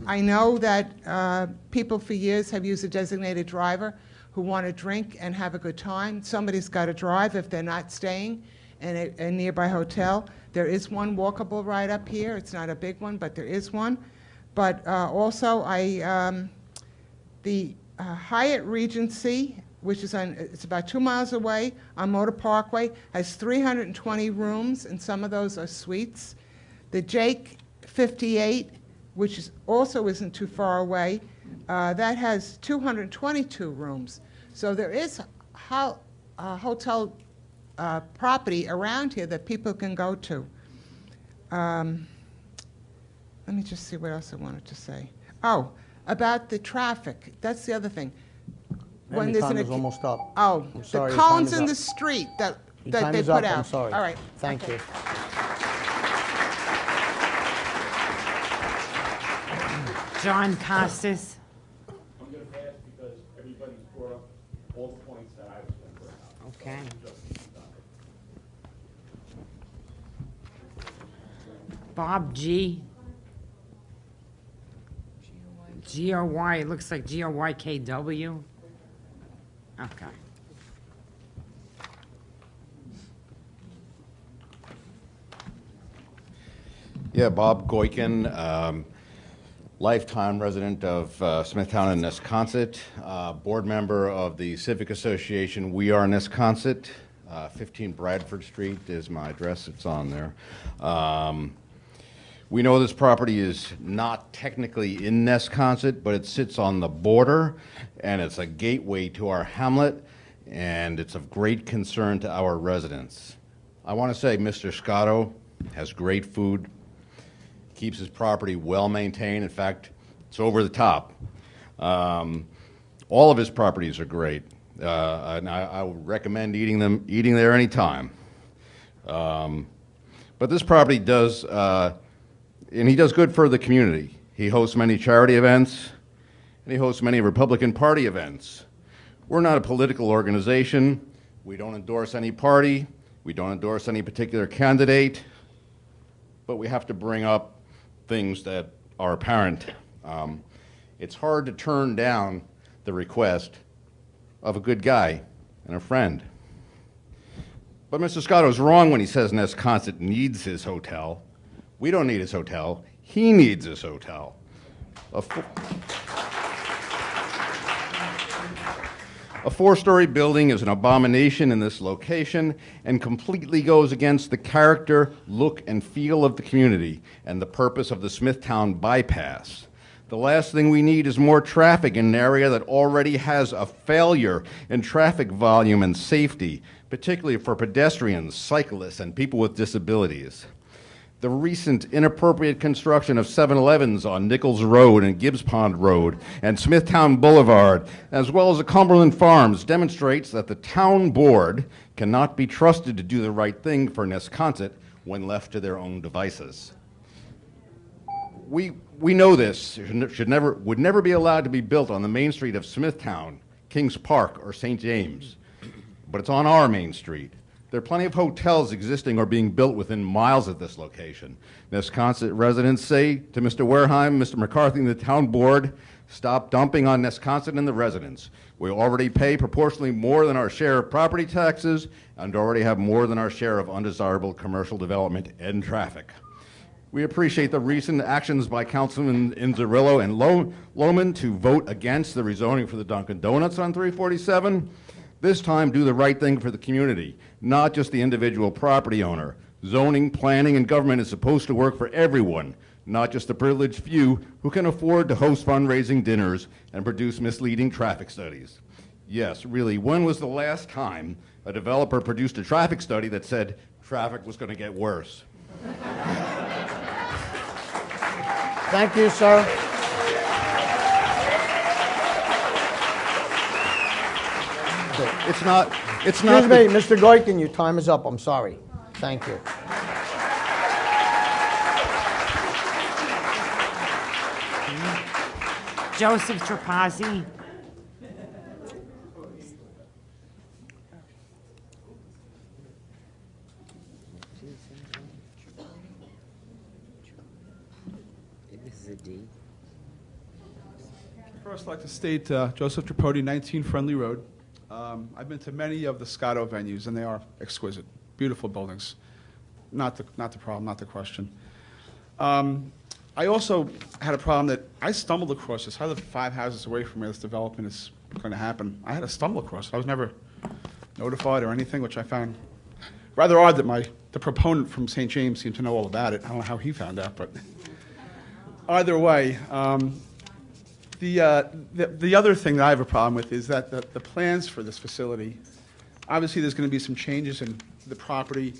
C: I know that people for years have used a designated driver who want to drink and have a good time. Somebody's got to drive if they're not staying in a nearby hotel. There is one walkable right up here. It's not a big one, but there is one. But also, the Hyatt Regency, which is it's about 2 miles away on Motor Parkway, has 320 rooms, and some of those are suites. The Jake 58, which also isn't too far away, that has 222 rooms. So there is hotel property around here that people can go to. Let me just see what else I wanted to say. Oh, about the traffic. That's the other thing.
B: When your time is almost up.
C: Oh,
B: I'm sorry,
C: the
B: your time
C: cones
B: is
C: in
B: up.
C: the street that
B: Your time
C: they
B: is
C: put
B: up.
C: out.
B: I'm sorry.
C: All right.
B: Thank
C: Okay.
B: you.
E: John Costas. Bob G. G-O-Y, it looks like G-O-Y-K-W. Okay.
D: Yeah, Bob Goykin, lifetime resident of Smithtown and Nesconset, board member of the Civic Association We Are Nesconset. 15 Bradford Street is my address. It's on there. We know this property is not technically in Nesconset, but it sits on the border, and it's a gateway to our hamlet, and it's of great concern to our residents. I want to say Mr. Scotto has great food, keeps his property well maintained. In fact, it's over the top. All of his properties are great, and I would recommend eating there anytime. But this property does, and he does good for the community. He hosts many charity events, and he hosts many Republican Party events. We're not a political organization. We don't endorse any party. We don't endorse any particular candidate. But we have to bring up things that are apparent. It's hard to turn down the request of a good guy and a friend. But Mr. Scotto is wrong when he says Nesconset needs his hotel. We don't need his hotel. He needs his hotel. A four-story building is an abomination in this location and completely goes against the character, look, and feel of the community and the purpose of the Smithtown bypass. The last thing we need is more traffic in an area that already has a failure in traffic volume and safety, particularly for pedestrians, cyclists, and people with disabilities. The recent inappropriate construction of 7-Elevens on Nichols Road and Gibbs Pond Road and Smithtown Boulevard, as well as the Cumberland Farms, demonstrates that the town board cannot be trusted to do the right thing for Nesconset when left to their own devices. We know this would never be allowed to be built on the main street of Smithtown, Kings Park, or St. James, but it's on our main street. There are plenty of hotels existing or being built within miles of this location. Nesconset residents say to Mr. Wareheim, Mr. McCarthy, and the town board, stop dumping on Nesconset and the residents. We already pay proportionally more than our share of property taxes and already have more than our share of undesirable commercial development and traffic. We appreciate the recent actions by Councilman Inzerillo and Lohman to vote against the rezoning for the Dunkin' Donuts on 347. This time, do the right thing for the community, not just the individual property owner. Zoning, planning, and government is supposed to work for everyone, not just the privileged few who can afford to host fundraising dinners and produce misleading traffic studies. Yes, really, when was the last time a developer produced a traffic study that said traffic was going to get worse?
B: Thank you, sir.
D: It's not.
B: Excuse me, Mr. Goykin, your time is up. I'm sorry. Thank you.
E: Joseph Trapazzi. This is a D.
G: First, I'd like to state Joseph Trapodi, 19 Friendly Road. I've been to many of the Scotto venues, and they are exquisite, beautiful buildings. Not the problem, not the question. I also had a problem that I stumbled across this. I live 5 houses away from where this development is going to happen. I had to stumble across it. I was never notified or anything, which I found rather odd that the proponent from St. James seemed to know all about it. I don't know how he found out, but either way, the other thing that I have a problem with is that the plans for this facility, obviously there's going to be some changes in the property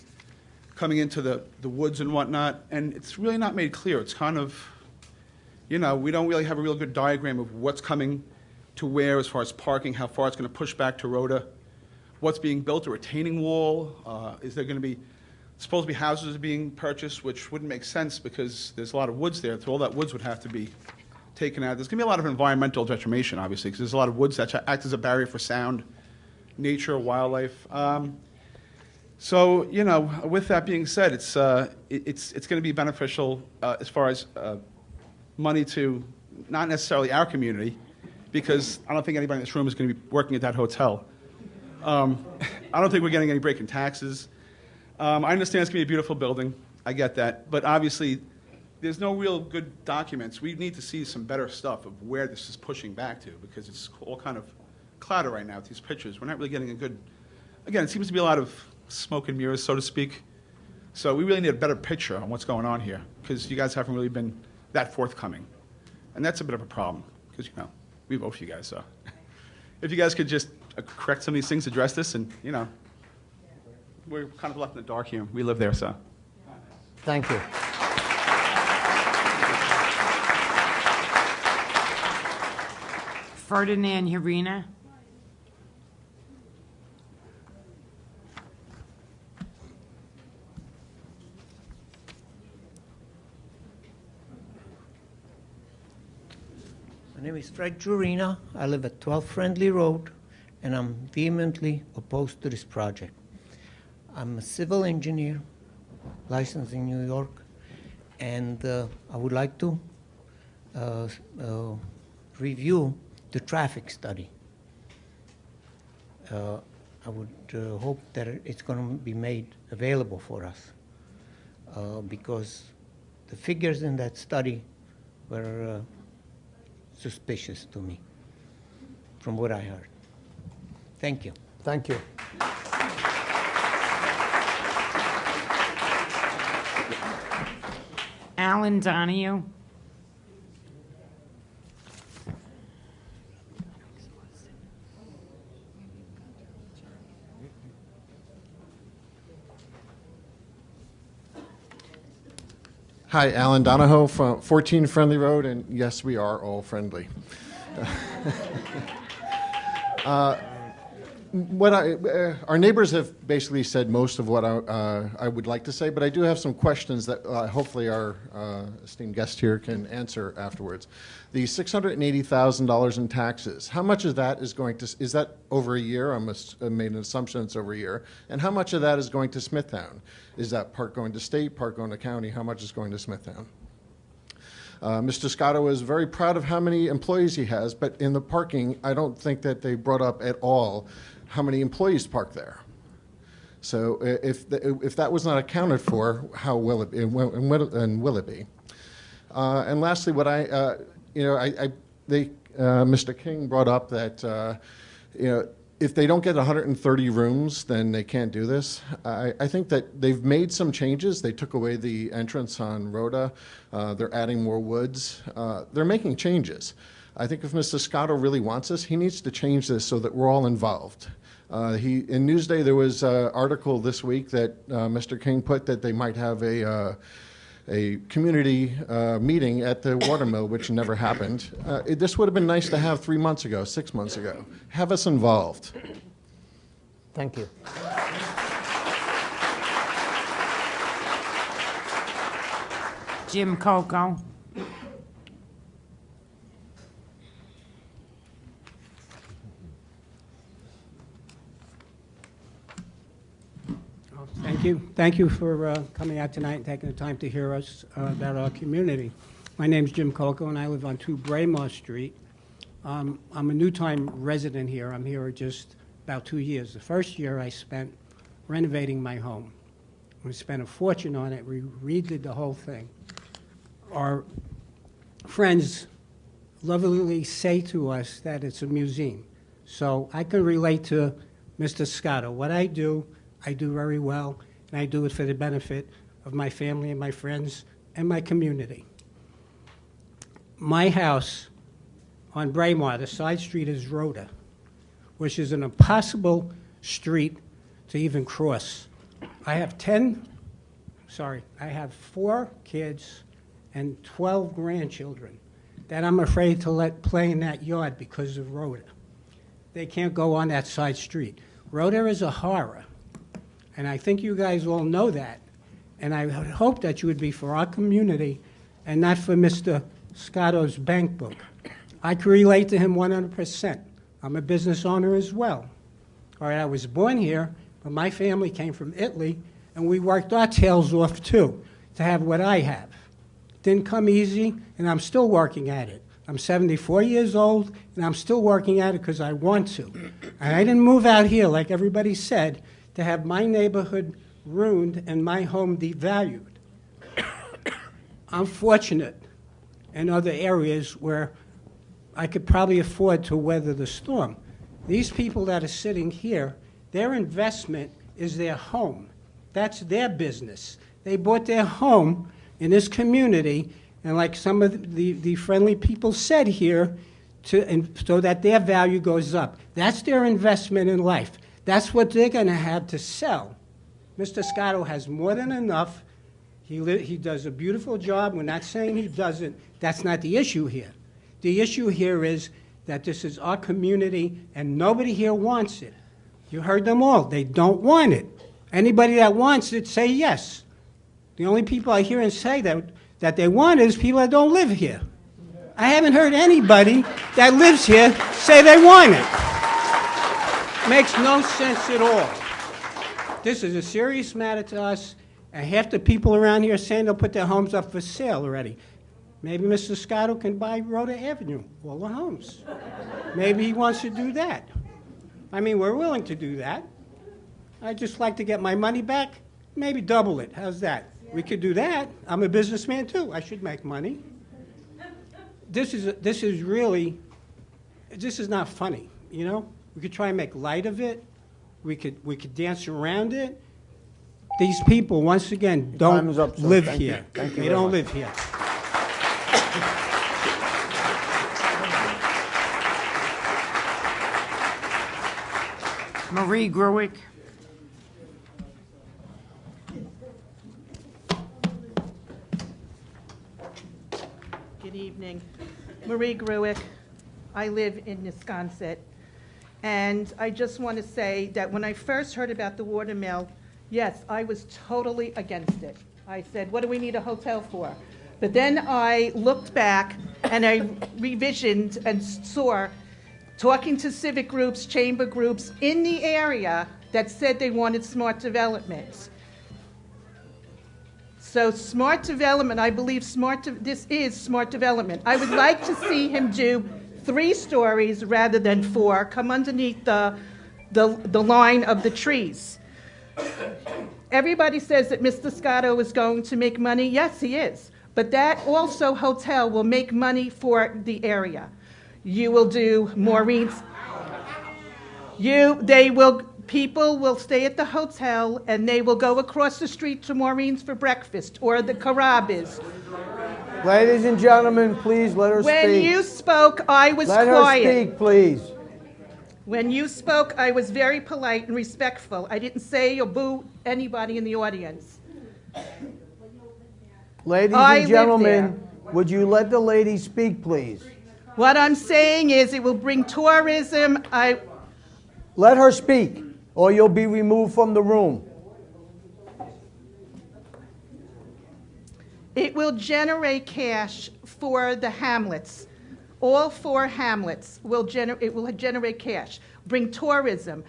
G: coming into the woods and whatnot, and it's really not made clear. It's kind of, we don't really have a real good diagram of what's coming to where as far as parking, how far it's going to push back to Rhoda, what's being built, a retaining wall, is there going to be, supposed to be houses being purchased, which wouldn't make sense because there's a lot of woods there, so all that woods would have to be taken out. There's going to be a lot of environmental detriment, obviously, because there's a lot of woods that act as a barrier for sound, nature, wildlife. So, you know, with that being said, it's going to be beneficial as far as money to not necessarily our community, because I don't think anybody in this room is going to be working at that hotel. I don't think we're getting any break in taxes. I understand it's going to be a beautiful building. I get that. But obviously, there's no real good documents. We need to see some better stuff of where this is pushing back to, because it's all kind of cloudy right now with these pictures. We're not really getting a good... Again, it seems to be a lot of smoke and mirrors, so to speak. So we really need a better picture on what's going on here, because you guys haven't really been that forthcoming. And that's a bit of a problem, because, you know, we vote for you guys, so. If you guys could just correct some of these things, address this, and, you know, we're kind of left in the dark here. We live there, so.
B: Thank you.
E: Ferdinand Harina.
M: My name is Fred Jurina. I live at 12 Friendly Road, and I'm vehemently opposed to this project. I'm a civil engineer, licensed in New York, and I would like to review the traffic study. I would hope that it's going to be made available for us, because the figures in that study were suspicious to me, from what I heard. Thank you.
B: Thank you.
E: Alan Donahue.
H: Hi, Alan Donahoe from 14 Friendly Road, and yes, we are all friendly. Our neighbors have basically said most of what I would like to say, but I do have some questions that hopefully our esteemed guest here can answer afterwards. The $680,000 in taxes, how much of that is going to, is that over a year? I made an assumption it's over a year. And how much of that is going to Smithtown? Is that part going to state, part going to county? How much is going to Smithtown? Mr. Scotto is very proud of how many employees he has, but in the parking, I don't think that they brought up at all how many employees park there. So if that was not accounted for, how will it be, and will it be? And lastly, what Mr. King brought up that if they don't get 130 rooms, then they can't do this. I think that they've made some changes. They took away the entrance on Rhoda. They're adding more woods. They're making changes. I think if Mr. Scotto really wants this, he needs to change this so that we're all involved. In Newsday, there was an article this week that Mr. King put that they might have a community meeting at the watermill, which never happened. This would have been nice to have 3 months ago, 6 months ago. Have us involved.
B: Thank you.
E: Jim Coco.
I: Thank you for coming out tonight and taking the time to hear us about our community. My name's Jim Coco, and I live on 2 Braemar Street. I'm a new-time resident here. I'm here just about 2 years. The first year I spent renovating my home. We spent a fortune on it. We redid the whole thing. Our friends lovingly say to us that it's a museum. So I can relate to Mr. Scotto. What I do very well, and I do it for the benefit of my family and my friends and my community. My house on Braemar, the side street is Rhoda, which is an impossible street to even cross. I have 4 kids and 12 grandchildren that I'm afraid to let play in that yard because of Rhoda. They can't go on that side street. Rhoda is a horror. And I think you guys all know that. And I would hope that you would be for our community and not for Mr. Scotto's bank book. I can relate to him 100%. I'm a business owner as well. All right, I was born here, But my family came from Italy, and we worked our tails off too to have what I have. Didn't come easy, and I'm still working at it. I'm 74 years old, and I'm still working at it because I want to. And I didn't move out here, like everybody said, to have my neighborhood ruined and my home devalued. I'm fortunate in other areas where I could probably afford to weather the storm. These people that are sitting here, their investment is their home. That's their business. They bought their home in this community, and like some of the friendly people said here, so that their value goes up. That's their investment in life. That's what they're going to have to sell. Mr. Scotto has more than enough. He does a beautiful job. We're not saying he doesn't. That's not the issue here. The issue here is that this is our community, and nobody here wants it. You heard them all. They don't want it. Anybody that wants it, say yes. The only people I hear and say that they want it is people that don't live here. I haven't heard anybody that lives here say they want it. Makes no sense at all. This is a serious matter to us, and half the people around here are saying they'll put their homes up for sale already. Maybe Mr. Scotto can buy Rhoda Avenue, all the homes. Maybe he wants to do that. I mean, we're willing to do that. I'd just like to get my money back, maybe double it. How's that? We could do that. I'm a businessman too. I should make money. This is not funny, you know? We could try and make light of it. We could dance around it. These people, once again, don't live here. They don't live here.
E: Marie Gruick.
U: Good evening. Marie Gruick. I live in Wisconsin. And I just want to say that when I first heard about the water mill, yes, I was totally against it. I said, what do we need a hotel for? But then I looked back and I revisioned and saw, talking to civic groups, chamber groups in the area that said they wanted smart development. So smart development, I believe this is smart development. I would like to see him do 3 stories rather than 4, come underneath the line of the trees. Everybody says that Mr. Scotto is going to make money. Yes, he is. But that also hotel will make money for the area. You will do Maureen's. People will stay at the hotel and they will go across the street to Maureen's for breakfast or the Carrabba's.
B: Ladies and gentlemen, please let her speak.
U: When you spoke, I was quiet.
B: Let her speak, please.
U: When you spoke, I was very polite and respectful. I didn't say or boo anybody in the audience.
B: Ladies and gentlemen, would you let the lady speak, please?
U: What I'm saying is it will bring tourism.
B: Let her speak, or you'll be removed from the room.
U: It will generate cash for the hamlets. All 4 hamlets will generate cash, bring tourism.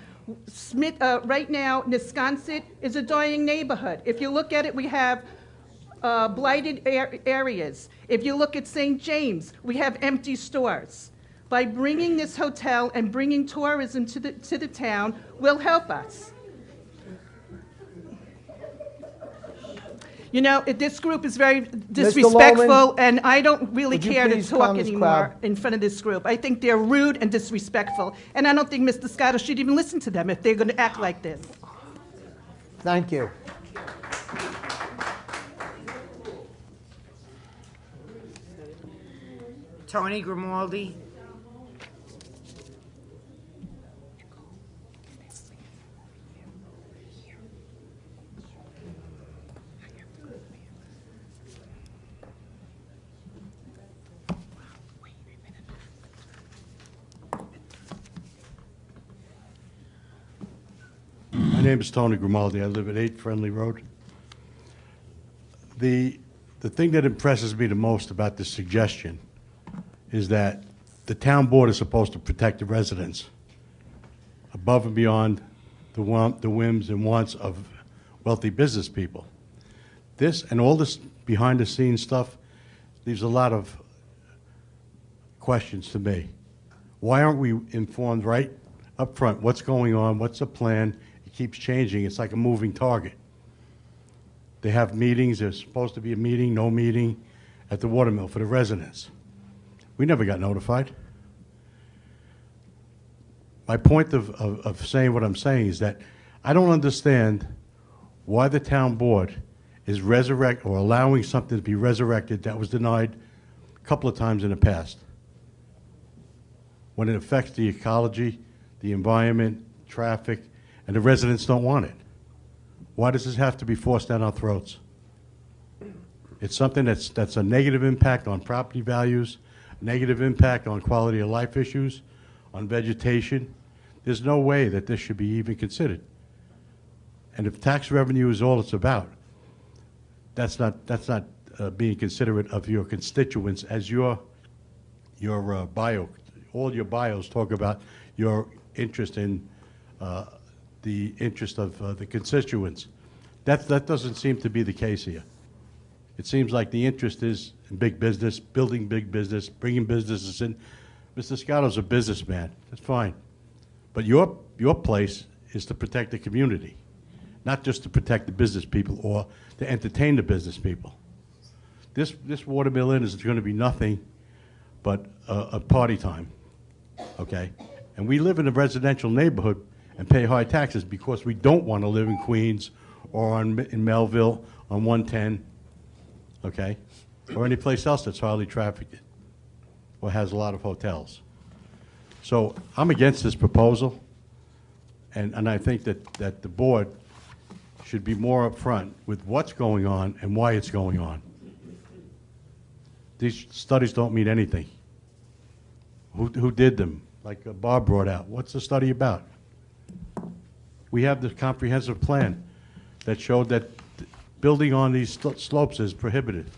U: Right now, Wisconsin is a dying neighborhood. If you look at it, we have blighted areas. If you look at St. James, we have empty stores. By bringing this hotel and bringing tourism to the town will help us. You know, this group is very disrespectful, and I don't really care to talk anymore in front of this group. I think they're rude and disrespectful, and I don't think Mr. Scotto should even listen to them if they're going to act like this.
B: Thank you.
E: Tony Grimaldi.
F: My name is Tony Grimaldi. I live at 8 Friendly Road. The thing that impresses me the most about this suggestion is that the town board is supposed to protect the residents above and beyond the whims and wants of wealthy business people. This and all this behind-the-scenes stuff leaves a lot of questions to me. Why aren't we informed right up front what's going on, what's the plan? It keeps changing. It's like a moving target. They have meetings. There's supposed to be a meeting, no meeting at the watermill for the residents. We never got notified. My point of saying what I'm saying is that I don't understand why the town board is allowing something to be resurrected that was denied a couple of times in the past. When it affects the ecology, the environment, traffic, and the residents don't want it. Why does this have to be forced down our throats? It's something that's a negative impact on property values, negative impact on quality of life issues, on vegetation. There's no way that this should be even considered. And if tax revenue is all it's about, that's not being considerate of your constituents as your bio. All your bios talk about your interest in the interest of the constituents. That doesn't seem to be the case here. It seems like the interest is in big business, building big business, bringing businesses in. Mr. Scotto's a businessman. That's fine. But your place is to protect the community, not just to protect the business people or to entertain the business people. This watermill inn is going to be nothing but a party time, okay? And we live in a residential neighborhood and pay high taxes because we don't want to live in Queens or in Melville on 110, okay? Or any place else that's highly trafficked or has a lot of hotels. So I'm against this proposal, and I think that the board should be more upfront with what's going on and why it's going on. These studies don't mean anything. Who did them? Like Bob brought out. What's the study about? We have the comprehensive plan that showed that building on these slopes is prohibited.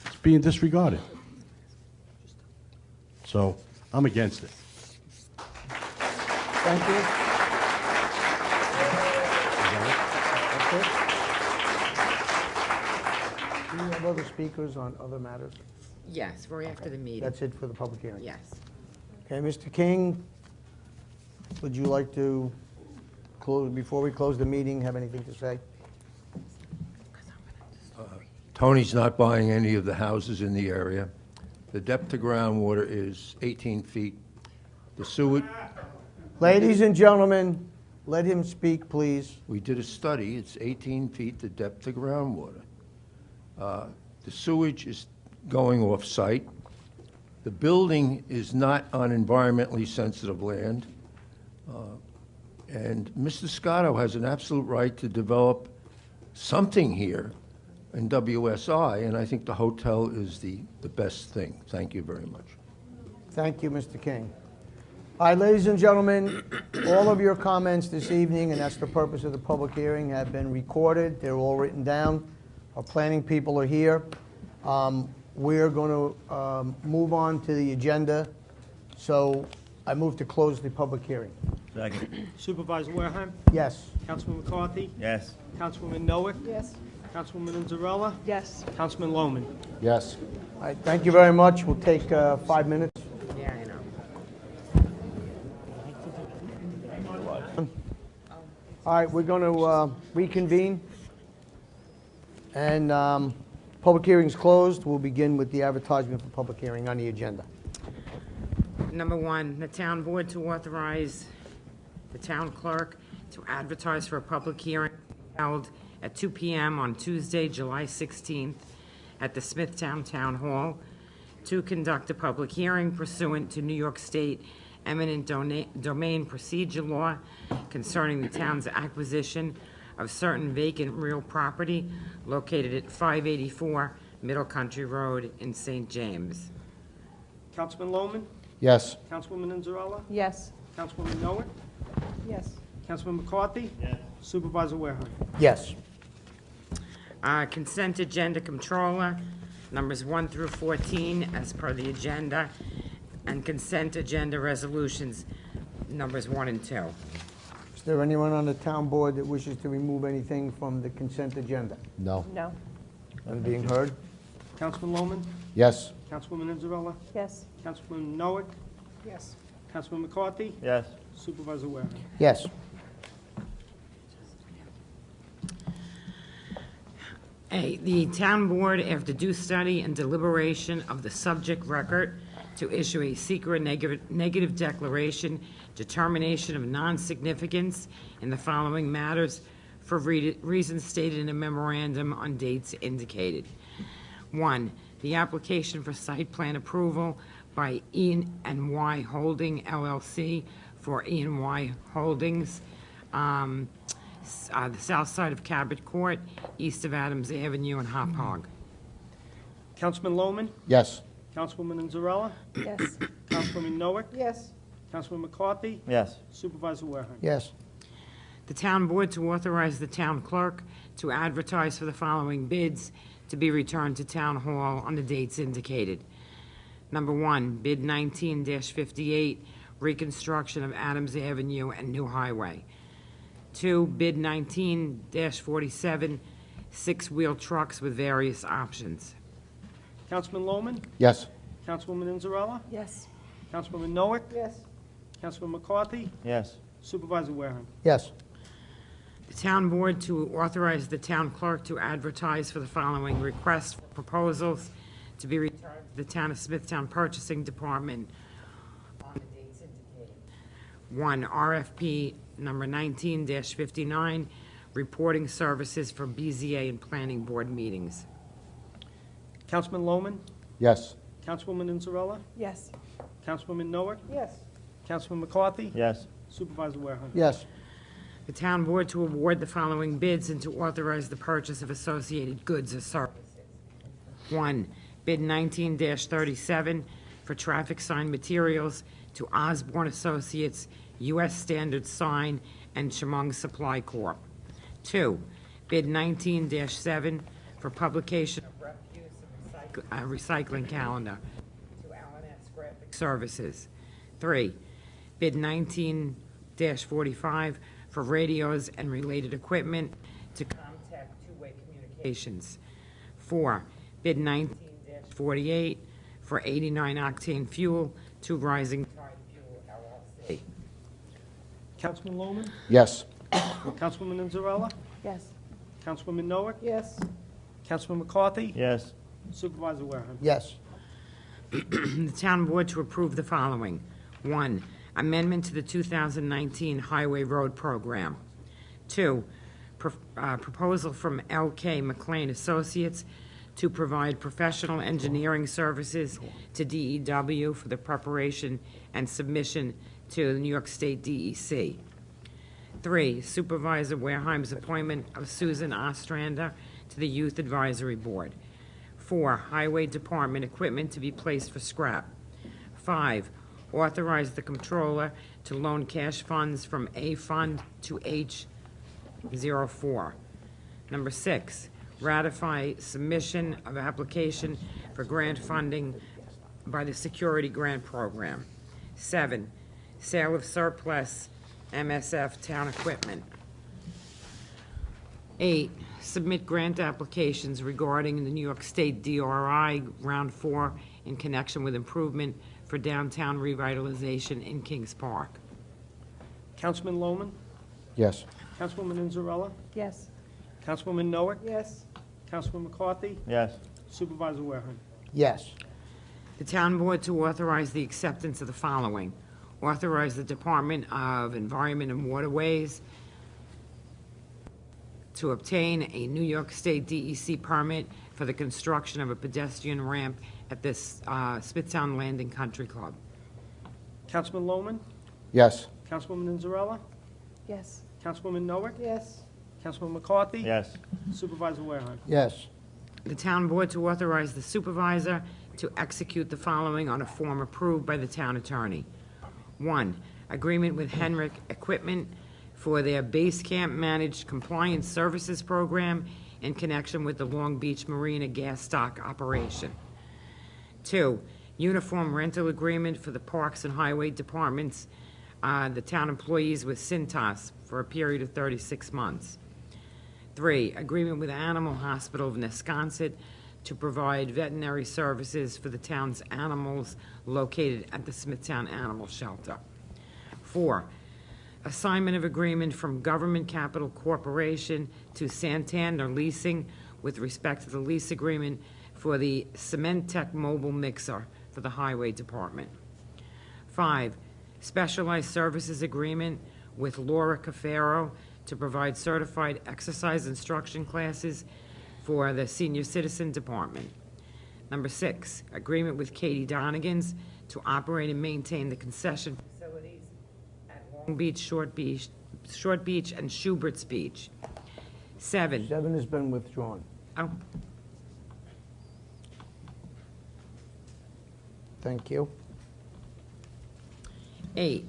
F: It's being disregarded. So I'm against it.
B: Thank you. Do you have other speakers on other matters?
E: Yes, we're after the meeting.
B: That's it for the public hearing?
E: Yes.
B: Okay, Mr. King, would you like to close, before we close the meeting, have anything to say?
J: Tony's not buying any of the houses in the area. The depth to groundwater is 18 feet. The sewage...
B: Ladies and gentlemen, let him speak, please.
J: We did a study. It's 18 feet, the depth to groundwater. The sewage is going off-site. The building is not on environmentally sensitive land. And Mr. Scotto has an absolute right to develop something here in WSI, and I think the hotel is the best thing. Thank you very much.
B: Thank you, Mr. King. All right, ladies and gentlemen, all of your comments this evening, and that's the purpose of the public hearing, have been recorded. They're all written down. Our planning people are here. We're going to move on to the agenda. So I move to close the public hearing.
K: Second. Supervisor Wareham?
B: Yes.
K: Councilman McCarthy?
Q: Yes.
K: Councilwoman Noack?
S: Yes.
K: Councilwoman Inzarella?
S: Yes.
K: Councilman Lohman?
H: Yes.
B: All right, thank you very much. We'll take 5 minutes.
E: Yeah, I know.
B: All right, we're going to reconvene. And public hearing's closed. We'll begin with the advertisement for public hearing on the agenda.
E: Number one, the town board to authorize the town clerk to advertise for a public hearing held at 2 p.m. on Tuesday, July 16th at the Smithtown Town Hall to conduct a public hearing pursuant to New York State eminent domain procedure law concerning the town's acquisition of certain vacant real property located at 584 Middle Country Road in St. James.
K: Councilman Lohman?
B: Yes.
K: Councilwoman Inzarella?
S: Yes.
K: Councilwoman Noack?
S: Yes.
K: Councilman McCarthy? Yes. Supervisor Wareham?
B: Yes.
E: Consent agenda controller, numbers 1 through 14 as per the agenda, and consent agenda resolutions, numbers 1 and 2.
B: Mr. there anyone on the town board that wishes to remove anything from the consent agenda?
H: No.
U: No.
B: None being heard?
K: Councilman Lohman?
H: Yes.
K: Councilwoman Inzarella?
U: Yes.
K: Councilman Noack?
U: Yes.
K: Councilman McCarthy?
L: Yes.
K: Supervisor Warehouse?
B: Yes.
E: A, the town board, after due study and deliberation of the subject record, to issue a secret negative declaration, determination of non-significance in the following matters for reasons stated in a memorandum on dates indicated. 1, the application for site plan approval by E&Y Holding LLC for E&Y Holdings, the south side of Cabot Court, east of Adams Avenue and Hop Hog.
K: Councilman Lohman?
H: Yes.
K: Councilwoman Inzarella?
U: Yes.
K: Councilwoman Noack?
U: Yes.
K: Councilman McCarthy?
L: Yes.
K: Supervisor Warehouse?
B: Yes.
E: The town board to authorize the town clerk to advertise for the following bids to be returned to town hall on the dates indicated. Number 1, bid 19-58, reconstruction of Adams Avenue and New Highway. 2, bid 19-47, six-wheel trucks with various options.
K: Councilman Lohman?
H: Yes.
K: Councilwoman Inzarella?
U: Yes.
K: Councilwoman Noack?
U: Yes.
K: Councilman McCarthy?
L: Yes.
K: Supervisor Warehouse?
B: Yes.
E: The town board to authorize the town clerk to advertise for the following requests for proposals to be returned to the town of Smithtown Purchasing Department on the dates indicated. 1, RFP number 19-59, reporting services for BZA and planning board meetings.
K: Councilman Lohman?
H: Yes.
K: Councilwoman Inzarella?
U: Yes.
K: Councilwoman Noack?
U: Yes.
K: Councilman McCarthy?
L: Yes.
K: Supervisor Warehouse?
B: Yes.
E: The town board to award the following bids and to authorize the purchase of associated goods or services. 1, bid 19-37 for traffic sign materials to Osborne Associates, U.S. Standard Sign, and Chemung Supply Corp. 2, bid 19-7 for publication of refuse and recycling calendar to Allen S. Graphic Services. 3, bid 19-45 for radios and related equipment to Comtech Two-Way Communications. 4, bid 19-48 for 89-octane fuel to Rising Tide Fuel LLC.
K: Councilman Lohman?
H: Yes.
K: Councilwoman Inzarella?
U: Yes.
K: Councilwoman Noack?
U: Yes.
K: Councilman McCarthy?
L: Yes.
K: Supervisor Warehouse?
B: Yes.
E: The town board to approve the following. 1, amendment to the 2019 Highway Road Program. 2, proposal from L.K. McLean Associates to provide professional engineering services to DEW for the preparation and submission to the New York State DEC. 3, Supervisor Wareheim's appointment of Susan Ostrander to the Youth Advisory Board. 4, Highway Department equipment to be placed for scrap. 5, authorize the comptroller to loan cash funds from A fund to H04. Number 6, ratify submission of application for grant funding by the Security Grant Program. 7, sale of surplus MSF town equipment. 8, submit grant applications regarding the New York State DRI Round 4 in connection with improvement for downtown revitalization in Kings Park.
K: Councilman Lohman?
H: Yes.
K: Councilwoman Inzarella?
U: Yes.
K: Councilwoman Noack?
U: Yes.
K: Councilman McCarthy?
L: Yes.
K: Supervisor Warehouse?
B: Yes.
E: The town board to authorize the acceptance of the following. Authorize the Department of Environment and Waterways to obtain a New York State DEC permit for the construction of a pedestrian ramp at this Smithtown Landing Country Club.
K: Councilman Lohman?
H: Yes.
K: Councilwoman Inzarella?
U: Yes.
K: Councilwoman Noack?
U: Yes.
K: Councilman McCarthy?
L: Yes.
K: Supervisor Warehouse?
B: Yes.
E: The town board to authorize the supervisor to execute the following on a form approved by the town attorney. 1, agreement with Henrik Equipment for their base camp managed compliance services program in connection with the Long Beach Marina gas stock operation. 2, uniform rental agreement for the Parks and Highway Departments the town employees with Cintas for a period of 36 months. 3, agreement with Animal Hospital of Nesconset to provide veterinary services for the town's animals located at the Smithtown Animal Shelter. 4, assignment of agreement from Government Capital Corporation to Santander Leasing with respect to the lease agreement for the Cement Tech mobile mixer for the Highway Department. 5, specialized services agreement with Laura Cafaro to provide certified exercise instruction classes for the Senior Citizen Department. Number 6, agreement with Katie Donigans to operate and maintain the concession facilities at Long Beach, Short Beach, and Schubert's Beach. 7.
B: 7 has been withdrawn.
E: Oh,
B: Thank you.
E: 8,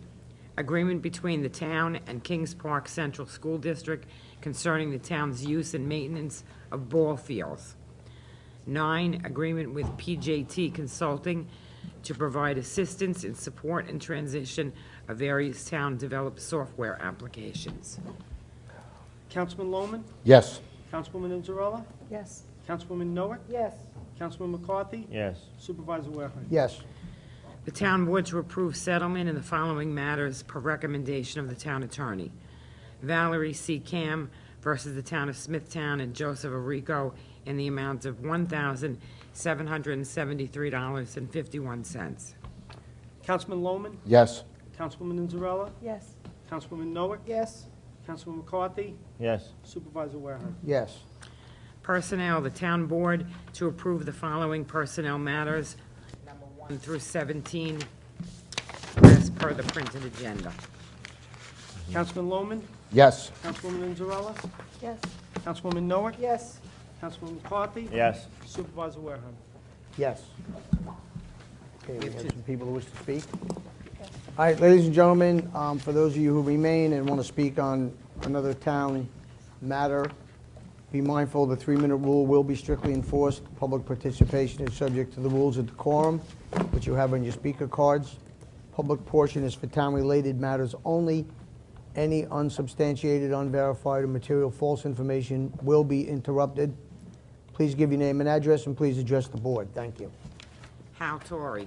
E: agreement between the town and Kings Park Central School District concerning the town's use and maintenance of ball fields. 9, agreement with PJT Consulting to provide assistance in support and transition of various town-developed software applications.
K: Councilman Lohman?
H: Yes.
K: Councilwoman Inzarella?
U: Yes.
K: Councilwoman Noack?
U: Yes.
K: Councilman McCarthy?
L: Yes.
K: Supervisor Warehouse?
B: Yes.
E: The town board to approve settlement in the following matters per recommendation of the town attorney. Valerie C. Cam versus the town of Smithtown and Joseph Arrico in the amount of $1,773.51.
K: Councilman Lohman?
H: Yes.
K: Councilwoman Inzarella?
U: Yes.
K: Councilwoman Noack?
U: Yes.
K: Councilman McCarthy?
L: Yes.
K: Supervisor Warehouse?
B: Yes.
E: Personnel, the town board to approve the following personnel matters, number 1 through 17, as per the printed agenda.
K: Councilman Lohman?
H: Yes.
K: Councilwoman Inzarella?
U: Yes.
K: Councilwoman Noack?
U: Yes.
K: Councilman McCarthy?
L: Yes.
K: Supervisor Warehouse?
B: Yes. Okay, we have some people who wish to speak. All right, ladies and gentlemen, for those of you who remain and want to speak on another town matter, be mindful the 3-minute rule will be strictly enforced. Public participation is subject to the rules of decorum, which you have on your speaker cards. Public portion is for town-related matters only. Any unsubstantiated, unverified, or material false information will be interrupted. Please give your name and address, and please address the board. Thank you.
E: Hal Torrey.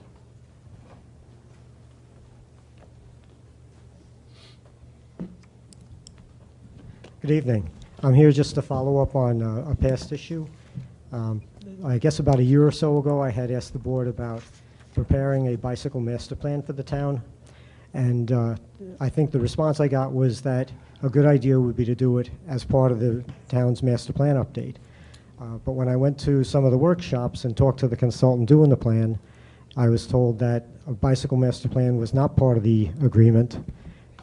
N: Good evening. I'm here just to follow up on a past issue. I guess about a year or so ago, I had asked the board about preparing a bicycle master plan for the town. And I think the response I got was that a good idea would be to do it as part of the town's master plan update. But when I went to some of the workshops and talked to the consultant doing the plan, I was told that a bicycle master plan was not part of the agreement,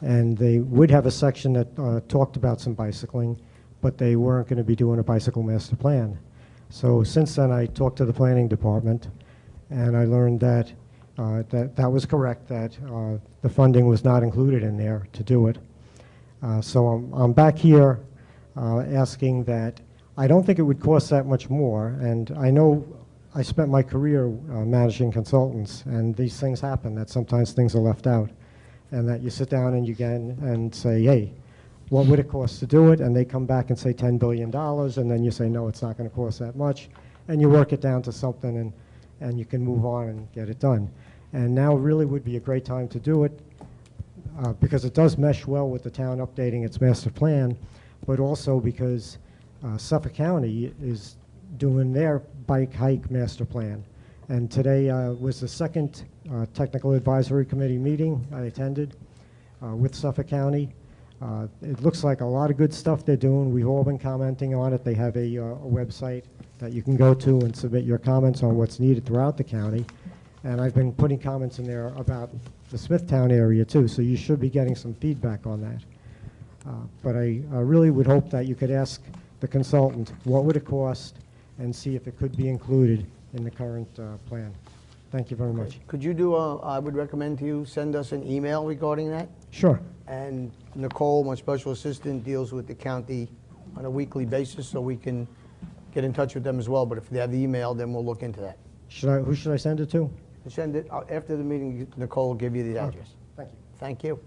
N: and they would have a section that talked about some bicycling, but they weren't going to be doing a bicycle master plan. So since then, I talked to the planning department, and I learned that that was correct, that the funding was not included in there to do it. So I'm back here asking that I don't think it would cost that much more, and I know I spent my career managing consultants, and these things happen, that sometimes things are left out, and that you sit down and you again and say, hey, what would it cost to do it? And they come back and say $10 billion, and then you say, no, it's not going to cost that much, and you work it down to something, and you can move on and get it done. And now really would be a great time to do it because it does mesh well with the town updating its master plan, but also because Suffolk County is doing their bike hike master plan. And today was the second technical advisory committee meeting I attended with Suffolk County. It looks like a lot of good stuff they're doing. We've all been commenting on it. They have a website that you can go to and submit your comments on what's needed throughout the county. And I've been putting comments in there about the Smithtown area too, so you should be getting some feedback on that. But I really would hope that you could ask the consultant what would it cost and see if it could be included in the current plan. Thank you very much.
B: Could you do I would recommend to you send us an email regarding that?
N: Sure.
B: And Nicole, my special assistant, deals with the county on a weekly basis, so we can get in touch with them as well. But if they have the email, then we'll look into that.
N: Who should I send it to?
B: Send it after the meeting. Nicole will give you the address.
N: Thank you.
B: Thank you.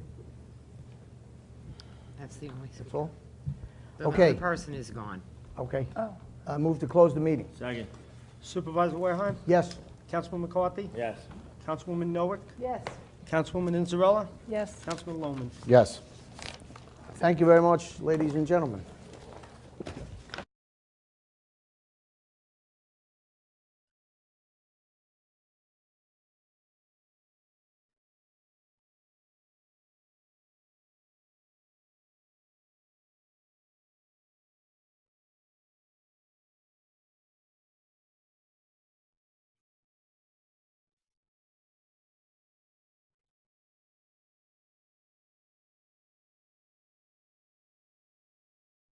E: That's the only.
B: That's all?
E: The
B: Okay.
E: other person is gone.
B: Okay. Move to close the meeting.
K: Second. Supervisor Wareheim?
B: Yes.
K: Councilman McCarthy?
L: Yes.
K: Councilwoman Noack?
U: Yes.
K: Councilwoman Inzarella?
U: Yes.
K: Councilman Lohman?
B: Yes. Thank you very much, ladies and gentlemen.